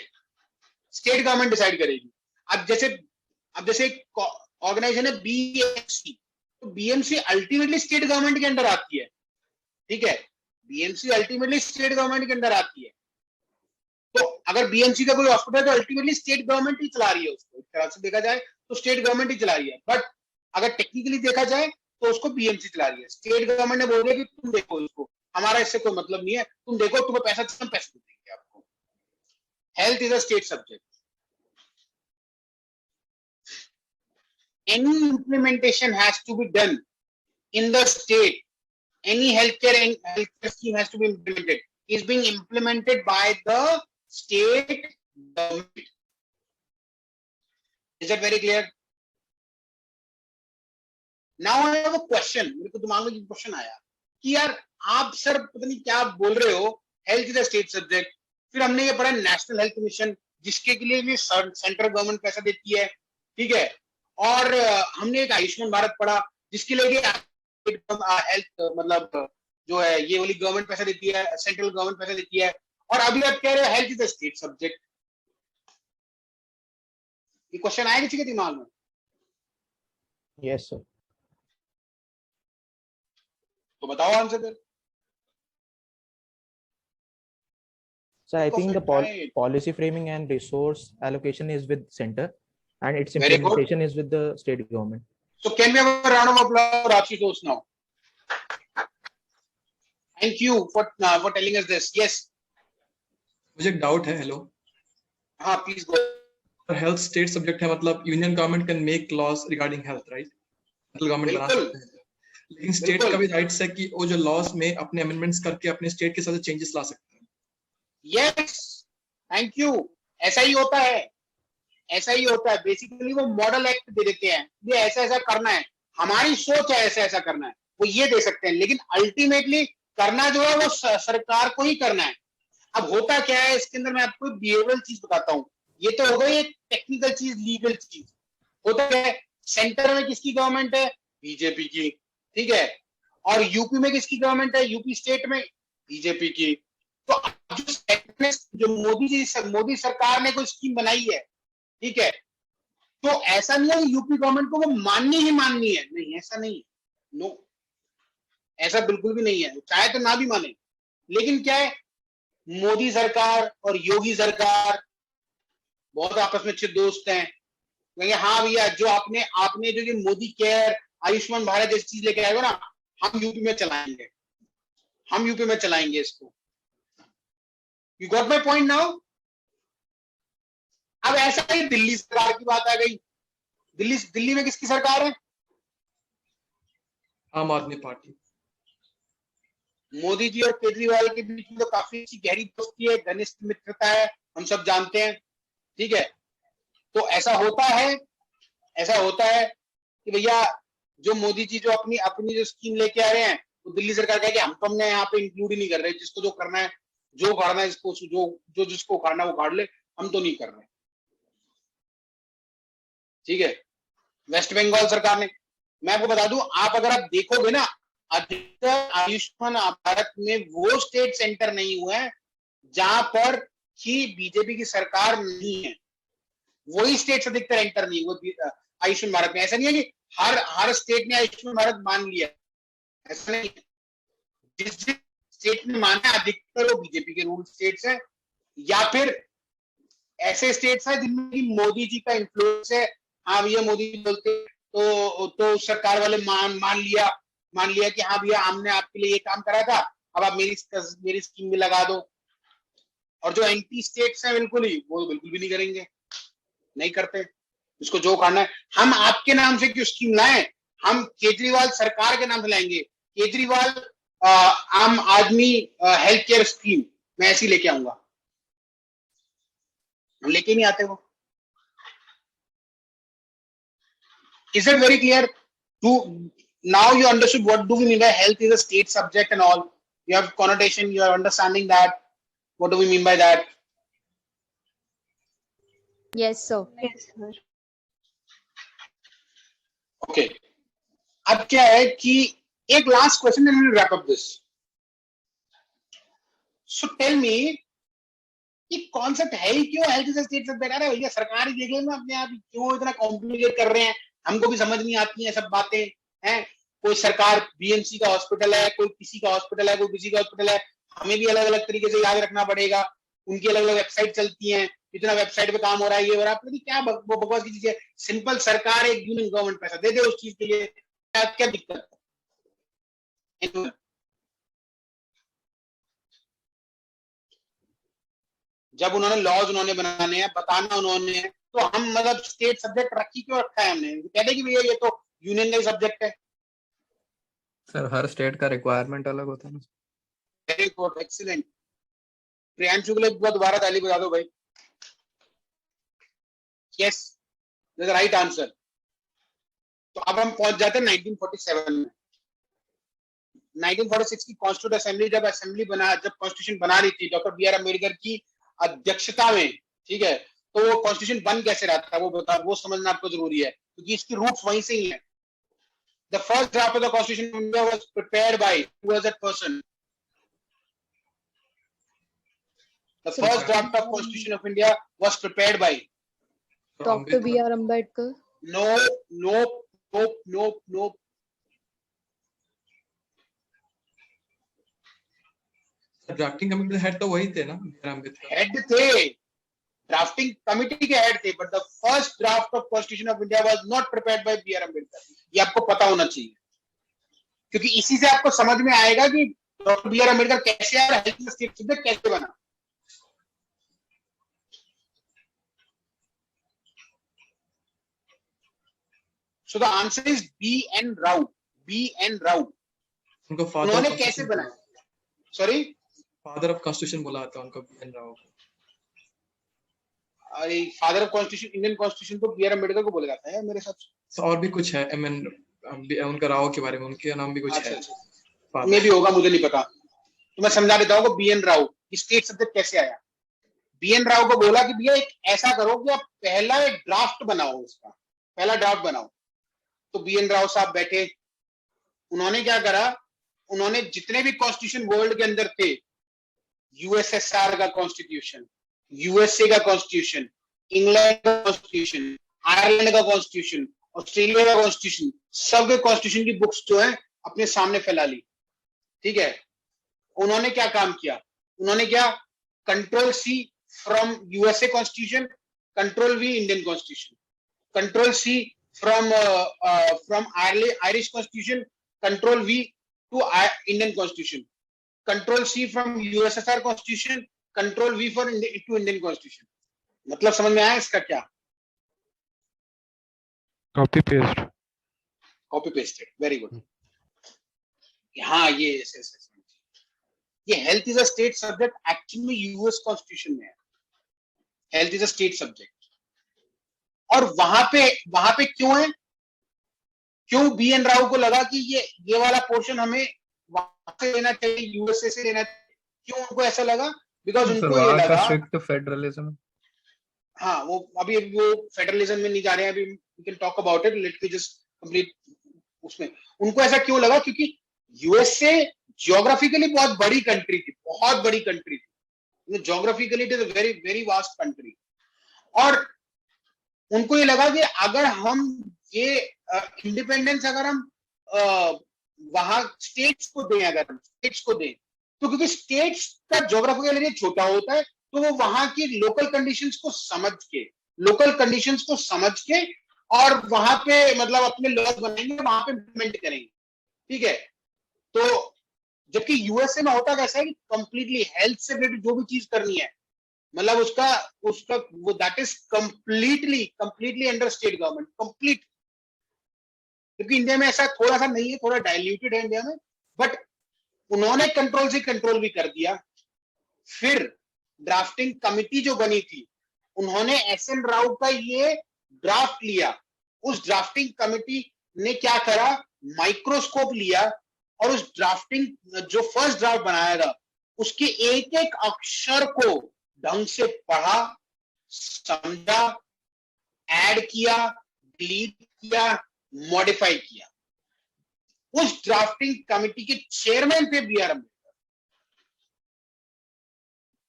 स्टेट गवर्नमेंट डिसाइड करेगी। अब जैसे ऑर्गेनाइजेशन है बीएमसी, तो बीएमसी अल्टीमेटली स्टेट गवर्नमेंट के अंदर आती है। ठीक है, बीएमसी अल्टीमेटली स्टेट गवर्नमेंट के अंदर आती है। तो अगर बीएमसी का कोई हॉस्पिटल है तो अल्टीमेटली स्टेट गवर्नमेंट ही चला रही है उसको, एक तरह से देखा जाए तो स्टेट गवर्नमेंट ही चला रही है। बट अगर टेक्निकली देखा जाए तो उसको बीएमसी चला रही है। स्टेट गवर्नमेंट ने बोल दिया कि तुम देखो इसको, हमारा इससे कोई मतलब नहीं है, तुम देखो, तुम्हें पैसा चाहिए हम पैसे देंगे आपको। Health is a state subject. Any implementation has to be done in the state. Any healthcare scheme has to be implemented. Is being implemented by the state government. Is that very clear? Now I have a question. मेरे को दिमाग में एक क्वेश्चन आया कि यार आप सर पता नहीं क्या बोल रहे हो, health is a state subject. फिर हमने ये पढ़ा नेशनल हेल्थ मिशन, जिसके लिए भी सेंट्रल गवर्नमेंट पैसा देती है। ठीक है, और हमने एक आयुष्मान भारत पढ़ा, जिसके लिए हेल्थ मतलब जो है ये वाली गवर्नमेंट पैसा देती है, सेंट्रल गवर्नमेंट पैसा देती है। और अभी आप कह रहे हो health is a state subject. ये क्वेश्चन आया किसी के दिमाग में? Yes sir. तो बताओ आंसर फिर। So I think the Right. policy framing and resource allocation is with center, and its Very good. implementation is with the state government. So can we have a round of applause for Ashutosh now? Thank you for telling us this. Yes. मुझे एक डाउट है। हेलो, हाँ please go. Health state subject है, मतलब union government can make laws regarding health, right? Central government बना सकते हैं, लेकिन स्टेट का भी राइट्स है कि वो जो लॉज में अपने अमेंडमेंट्स करके अपने स्टेट के साथ चेंजेस ला सकते हैं। Yes, thank you. ऐसा ही होता है, ऐसा ही होता है। बेसिकली वो मॉडल एक्ट दे देते हैं, ये ऐसा ऐसा करना है, हमारी सोच है ऐसा ऐसा करना है, वो ये दे सकते हैं, लेकिन अल्टीमेटली करना जो है वो सरकार को ही करना है। अब होता क्या है इसके अंदर, मैं आपको बिहेवियरल चीज बताता हूँ। ये तो हो गई एक टेक्निकल चीज, लीगल चीज। होता क्या है, सेंटर में किसकी गवर्नमेंट है? बीजेपी की, ठीक है। और यूपी में किसकी गवर्नमेंट है? यूपी स्टेट में बीजेपी की। तो जो मोदी सरकार ने कोई स्कीम बनाई है, ठीक है, तो ऐसा नहीं है कि यूपी गवर्नमेंट को वो माननी ही माननी है, नहीं ऐसा नहीं है, नो, ऐसा बिल्कुल भी नहीं है, चाहे तो ना भी माने। लेकिन क्या है, मोदी सरकार और योगी सरकार बहुत आपस में अच्छे दोस्त हैं। कहेंगे हाँ भैया, जो आपने जो ये मोदी केयर, आयुष्मान भारत जैसी चीज लेके आए हो ना, हम यूपी में चलाएंगे, हम यूपी में चलाएंगे इसको। You got my point now? अब ऐसा ही दिल्ली सरकार की बात आ गई। दिल्ली में किसकी सरकार है? आम आदमी पार्टी। मोदी जी और केजरीवाल के बीच में तो काफी अच्छी गहरी दोस्ती है, घनिष्ठ मित्रता है, हम सब जानते हैं, ठीक है। तो ऐसा होता है कि भैया जो मोदी जी जो अपनी जो स्कीम लेके आ रहे हैं, तो दिल्ली सरकार कहे कि हम तो हमने यहाँ पे इंक्लूड ही नहीं कर रहे, जिसको जो करना है, जो उखाड़ना है, इसको जो जिसको उखाड़ना है वो उखाड़ ले, हम तो नहीं कर रहे, ठीक है। वेस्ट बंगाल सरकार ने, मैं आपको बता दूं, अगर आप देखोगे ना, अधिकतर आयुष्मान भारत में वो स्टेट सेंटर नहीं हुए हैं जहां पर कि बीजेपी की सरकार नहीं है, वही स्टेट अधिकतर एंटर नहीं हुए आयुष्मान भारत में। ऐसा नहीं है कि हर स्टेट ने आयुष्मान भारत मान लिया, ऐसा नहीं है। जिस स्टेट ने माना, अधिकतर वो बीजेपी के रूल स्टेट्स हैं, या फिर ऐसे स्टेट्स हैं जिनमें मोदी जी का इन्फ्लुएंस है। हाँ भैया, मोदी जी बोलते तो सरकार वाले मान लिया कि हाँ भैया, हमने आपके लिए ये काम करा था, अब आप मेरी स्कीम में लगा दो। और जो एंटी स्टेट्स हैं बिल्कुल भी नहीं करेंगे, नहीं करते। इसको जो करना है, हम आपके नाम से क्यों स्कीम लाएं, हम केजरीवाल सरकार के नाम से लाएंगे। केजरीवाल आम आदमी हेल्थ केयर स्कीम मैं ऐसी लेके आऊंगा, हम लेके नहीं आते वो। Is it very clear? Now you understood what do we mean by health is a state subject and all. You have connotation, you are understanding that. What do we mean by that? Yes, sir. Yes, sir. Okay. अब क्या है कि एक last question and we'll wrap up this. So tell me, ये कॉन्सेप्ट है ही क्यों health is a state subject? अरे भैया, सरकार ही देख लेना अपने आप, क्यों इतना कॉम्प्लिकेट कर रहे हैं? हमको भी समझ नहीं आती है सब बातें हैं। कोई सरकार बीएमसी का हॉस्पिटल है, कोई किसी का हॉस्पिटल है, कोई किसी का हॉस्पिटल है, हमें भी अलग अलग तरीके से याद रखना पड़ेगा। उनकी अलग अलग वेबसाइट चलती हैं, इतना वेबसाइट पे काम हो रहा है, ये हो रहा है, पता क्या बकवास की चीज है। सिंपल सरकार, एक यूनियन गवर्नमेंट पैसा दे दे उस चीज के लिए, क्या दिक्कत है? जब उन्होंने लॉज बनाने हैं, बताना उन्होंने है, तो हम मतलब स्टेट सब्जेक्ट रखी क्यों रखा है हमने? कहते कि भैया ये तो यूनियन का ही सब्जेक्ट है। सर हर स्टेट का रिक्वायरमेंट अलग होता है ना। Very good, excellent. प्रियांशु के लिए दोबारा ताली बजा दो भाई। Yes, that's the right answer. तो अब हम पहुंच जाते हैं 1947 में। 1946 की कॉन्स्टिट्यूंट असेंबली जब कॉन्स्टिट्यूशन बना रही थी डॉक्टर बी आर अम्बेडकर की अध्यक्षता में, ठीक है, तो वो कॉन्स्टिट्यूशन बन कैसे रहा था वो समझना आपको जरूरी है, क्योंकि इसकी रूट्स वहीं से ही है। The first draft of the constitution was prepared by, who was that person? The first draft of Constitution of India was prepared by Dr. B.R. Ambedkar. No. Drafting committee का हेड तो वही थे ना, अम्बेडकर हेड थे, ड्राफ्टिंग कमेटी के हेड थे, but the first draft of constitution of India was not prepared by B R Ambedkar. ये आपको पता होना चाहिए, क्योंकि इसी से आपको समझ में आएगा कि डॉक्टर बी आर अम्बेडकर कैसे आया, हेल्थ स्टेट सब्जेक्ट कैसे बना। So the answer is B.N. Rao. B.N. Rao. उनको उन्होंने कैसे बनाया? सॉरी, फादर ऑफ कॉन्स्टिट्यूशन बोला था उनको, B.N. राव। अरे father of constitution, Indian constitution तो बी आर अम्बेडकर को बोला जाता है मेरे हिसाब से। और भी कुछ है एमएन उनका राव के बारे में, उनके नाम भी कुछ है। में भी होगा, मुझे नहीं पता, तो मैं समझा देता हूँ। बी.एन. राव स्टेट सब्जेक्ट कैसे आया। बी.एन. राव को बोला कि भैया एक ऐसा करो कि आप पहला एक ड्राफ्ट बनाओ, उसका पहला ड्राफ्ट बनाओ। तो बी.एन. राव साहब बैठे, उन्होंने क्या करा, उन्होंने जितने भी कॉन्स्टिट्यूशन वर्ल्ड के अंदर थे, यूएसएसआर का कॉन्स्टिट्यूशन, यूएसए का कॉन्स्टिट्यूशन, इंग्लैंड का कॉन्स्टिट्यूशन, आयरलैंड का कॉन्स्टिट्यूशन, ऑस्ट्रेलिया का कॉन्स्टिट्यूशन, सबके कॉन्स्टिट्यूशन की बुक्स जो है अपने सामने फैला ली। ठीक है, उन्होंने क्या काम किया, उन्होंने क्या, control C from USA constitution, control V Indian constitution, control C from Irish Constitution, Control V to Indian Constitution, Control C from USSR Constitution, Control V for to Indian Constitution। मतलब समझ में आया इसका क्या? Copy paste। Copy pasted, very good। हाँ, ये health is a state subject, actually US Constitution में है, health is a state subject। और वहां पे क्यों है, क्यों बी.एन. राव को लगा कि ये वाला पोर्शन हमें वहां से लेना चाहिए, यूएसए से लेना चाहिए, क्यों उनको ऐसा लगा? बिकॉज उनको ये लगा स्ट्रिक्ट फेडरलिज्म। हाँ, वो अभी वो फेडरलिज्म में नहीं जा रहे हैं, अभी we can talk about it, let me just complete. उसमें उनको ऐसा क्यों लगा, क्योंकि यूएसए जियोग्राफिकली बहुत बड़ी कंट्री थी, बहुत बड़ी कंट्री थी, geographically it is a very very vast country. और उनको ये लगा कि अगर हम ये इंडिपेंडेंस अगर हम वहां स्टेट्स को दें, अगर हम स्टेट्स को दें, तो क्योंकि स्टेट्स का ज्योग्राफिकल एरिया छोटा होता है, तो वो वहां की लोकल कंडीशंस को समझ के और वहां पे मतलब अपने लॉज बनाएंगे, वहां पे इम्प्लीमेंट करेंगे। ठीक है, तो जबकि यूएसए में होता कैसा है कि कंप्लीटली हेल्थ से रिलेटेड जो भी चीज करनी है, मतलब उसका वो that is completely under state government, complete. क्योंकि इंडिया में ऐसा थोड़ा सा नहीं है, थोड़ा डाइल्यूटेड है इंडिया में, बट उन्होंने कंट्रोल से कंट्रोल भी कर दिया। फिर ड्राफ्टिंग कमिटी जो बनी थी, उन्होंने एस.एन. राव का ये ड्राफ्ट लिया। उस ड्राफ्टिंग कमिटी ने क्या करा, माइक्रोस्कोप लिया और उस ड्राफ्टिंग जो फर्स्ट ड्राफ्ट बनाया था, उसके एक एक अक्षर को ढंग से पढ़ा, समझा, ऐड किया, डिलीट किया, मॉडिफाई किया। उस ड्राफ्टिंग कमिटी के चेयरमैन थे बी आर अम्बेडकर।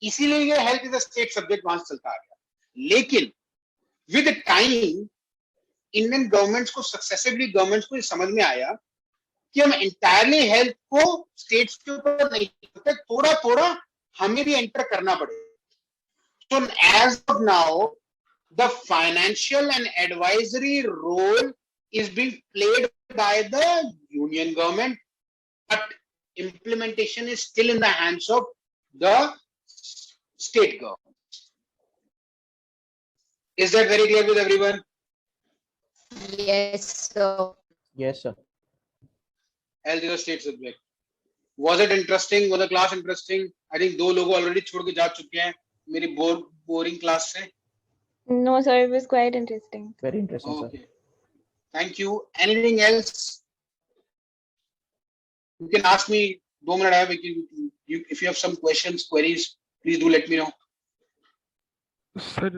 इसीलिए ये health is a state subject वहां से चलता आ गया। लेकिन विद टाइम इंडियन गवर्नमेंट्स को, सक्सेसिवली गवर्नमेंट्स को ये समझ में आया कि हम एंटायरली हेल्थ को स्टेट्स के ऊपर नहीं करते, थोड़ा थोड़ा हमें भी एंटर करना पड़ेगा। So as of now, the financial and advisory role is being played by the union government, but implementation is still in the hands of the state government. Is that very clear with everyone? Yes, sir. Yes, sir. Health is a state subject. Was it interesting? Was the class interesting? I think 2 लोग already छोड़ के जा चुके हैं मेरी बोरिंग क्लास से। No, sir, it was quite interesting. Very interesting, Okay. sir. Thank you. Anything else? You can ask me. 2 minutes I have. If you have some questions, queries, please do let me know. Sir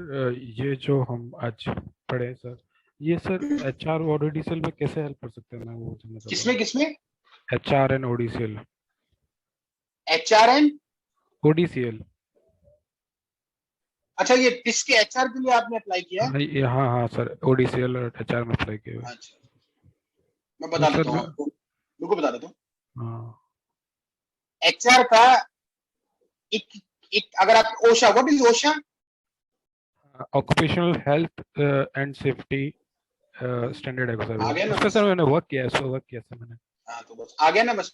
ये जो हम आज पढ़े सर, ये सर HR और ODCL में कैसे हेल्प कर सकते हैं? मैं वो समझ किसमें HR and ODCL। HR and ODCL अच्छा, ये किसके एचआर के लिए आपने अप्लाई किया है? हाँ सर, ओडीसीएल और एचआर में अप्लाई किया है। अच्छा, मैं बता तो देता हूँ सर आपको, रुको बता देता हूँ। हाँ, एचआर का एक अगर आप OSHA, what is OSHA? Occupational health and safety standard है सर। आ गया ना उस पे बस? सर मैंने वर्क किया है, सो वर्क किया सर मैंने। हाँ तो बस आ गया ना बस।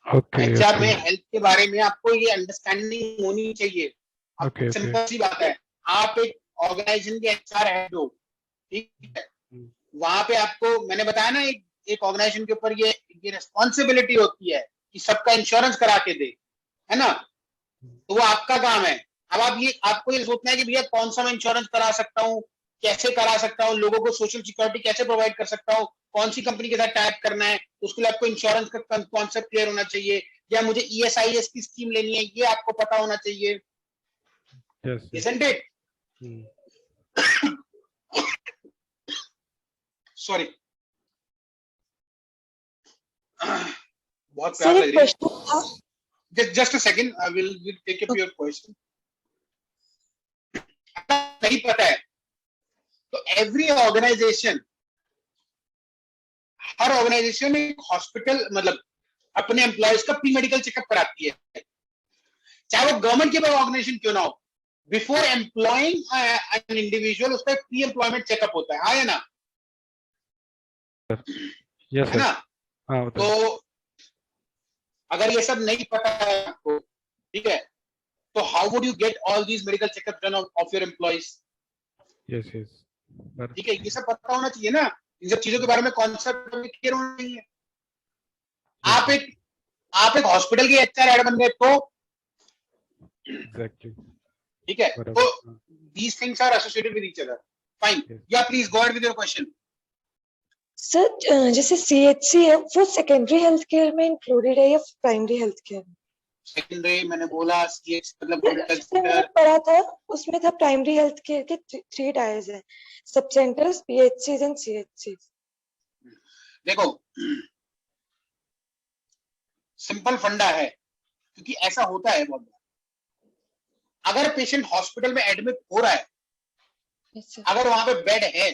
ओके एचआर ओके में हेल्थ के बारे में आपको ये अंडरस्टैंडिंग होनी चाहिए। ओके ओके सिंपल सी बात है, आप एक ऑर्गेनाइजेशन के एचआर हेड हो, ठीक है, वहां पे आपको मैंने बताया ना, एक ऑर्गेनाइजेशन के ऊपर ये रिस्पॉन्सिबिलिटी होती है कि सबका इंश्योरेंस करा के दे, है ना? तो वो आपका काम है। अब आपको ये सोचना है कि भैया कौन सा मैं इंश्योरेंस करा सकता हूँ, कैसे करा सकता हूँ, लोगों को सोशल सिक्योरिटी कैसे प्रोवाइड कर सकता हूँ, कौन सी कंपनी के साथ टाइप करना है, उसके लिए आपको इंश्योरेंस का कॉन्सेप्ट क्लियर होना चाहिए, या मुझे ईएसआईएस की स्कीम लेनी है, ये आपको पता होना चाहिए। Isn't it? Sorry. बहुत प्यार लग रही है। Just a second, I will take up your question. नहीं पता है तो एवरी ऑर्गेनाइजेशन, हर ऑर्गेनाइजेशन एक हॉस्पिटल मतलब अपने एम्प्लॉयज का प्री मेडिकल चेकअप कराती है, चाहे वो गवर्नमेंट के ऑर्गेनाइजेशन क्यों ना हो। बिफोर एम्प्लॉइंग एन इंडिविजुअल उसका प्री एम्प्लॉयमेंट चेकअप होता है, हाँ या ना? यस है ना? हाँ, तो अगर ये सब नहीं पता है आपको, ठीक है, तो how would you get all these medical checkup done of your employees? Yes ठीक है, ये सब पता होना चाहिए ना, इन सब चीजों के बारे में कॉन्सेप्ट क्लियर होना चाहिए। आप एक हॉस्पिटल के एचआर हेड बन गए तो एग्जैक्टली, ठीक है, तो these things are associated with each other. Fine. Yeah, please go ahead with your question. Sir जैसे सीएचसी है वो सेकेंडरी हेल्थ केयर में इंक्लूडेड है या प्राइमरी हेल्थ केयर में? सेकेंडरी मैंने बोला, सीएचसी मतलब मैंने पढ़ा था उसमें था प्राइमरी हेल्थ केयर के 3 टायर्स हैं, sub centres, PHCs and CHC. देखो सिंपल फंडा है, क्योंकि ऐसा होता है बहुत बार, अगर पेशेंट हॉस्पिटल में एडमिट हो रहा है, अगर वहां पे बेड है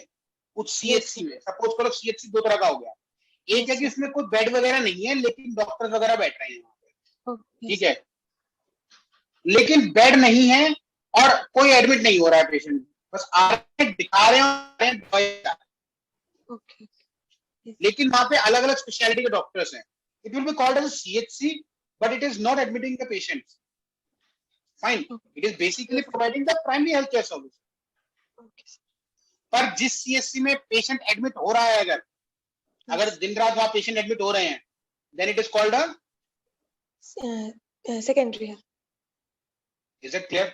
कुछ सीएचसी में, सपोज करो सीएचसी 2 तरह का हो गया, एक है कि उसमें कोई बेड वगैरह नहीं है लेकिन डॉक्टर वगैरह बैठ रहे हैं वहां पे, ठीक है, लेकिन बेड नहीं है और कोई एडमिट नहीं हो रहा है पेशेंट, बस आ रहे हैं, दिखा रहे हैं, लेकिन वहां पे अलग अलग स्पेशलिटी के डॉक्टर्स हैं, it will be called as CHC but it is not admitting the patients. Fine, it is basically providing the primary health care service. पर जिस सीएचसी में पेशेंट एडमिट हो रहा है, अगर दिन रात वहां पेशेंट एडमिट हो रहे हैं, then it is called a secondary health. Is it clear?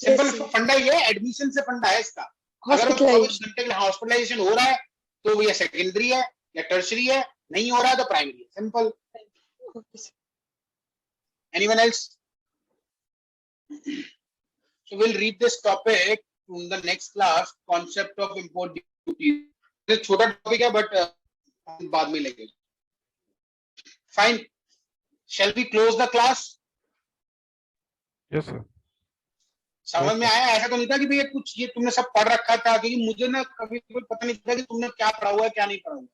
Simple funda ये है, एडमिशन से फंडा है इसका। अगर 24 घंटे के हॉस्पिटलाइजेशन हो रहा है तो वो ये सेकेंडरी है या टर्शरी है, नहीं हो रहा है तो प्राइमरी है, simple. Anyone else? So we'll read this topic in the next class, concept of import duty. ये छोटा टॉपिक है बट बाद में लेंगे। Fine. Shall we close the class? Yes sir. समझ में आया? ऐसा तो नहीं था कि भैया कुछ ये तुमने सब पढ़ रखा था, क्योंकि मुझे ना कभी कोई पता नहीं था कि तुमने क्या पढ़ा हुआ है क्या नहीं पढ़ा हुआ,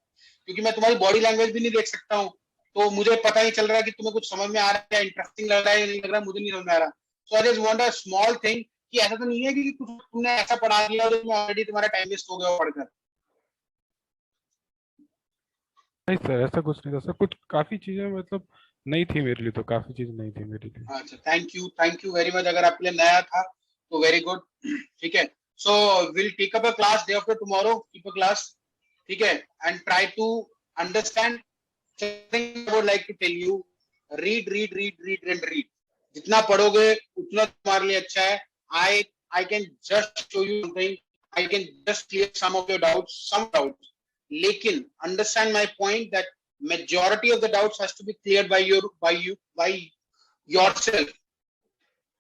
क्योंकि मैं तुम्हारी बॉडी लैंग्वेज भी नहीं देख सकता हूँ, तो मुझे पता नहीं चल रहा कि तुम्हें कुछ समझ में आ रहा है, इंटरेस्टिंग लग रहा है, नहीं लग रहा, मुझे नहीं समझ में आ रहा। So I just want a small thing कि ऐसा तो नहीं है कि कुछ तुमने ऐसा पढ़ा दिया और ऑलरेडी तुम्हारा टाइम वेस्ट हो गया पढ़कर। नहीं सर, ऐसा कुछ नहीं था सर, कुछ काफी चीजें मतलब नहीं थी मेरे लिए, तो काफी चीज नहीं थी मेरे लिए। अच्छा, थैंक यू वेरी मच। अगर आपके लिए नया था तो वेरी गुड, ठीक है। So will take up a class day after tomorrow, keep a class, ठीक है, and try to understand something. I would like to tell you, read read read read and read, जितना पढ़ोगे उतना तुम्हारे लिए अच्छा है। I can just show you something, I can just clear some of your doubts, some doubts, लेकिन understand my point that majority of the doubts has to be cleared by yourself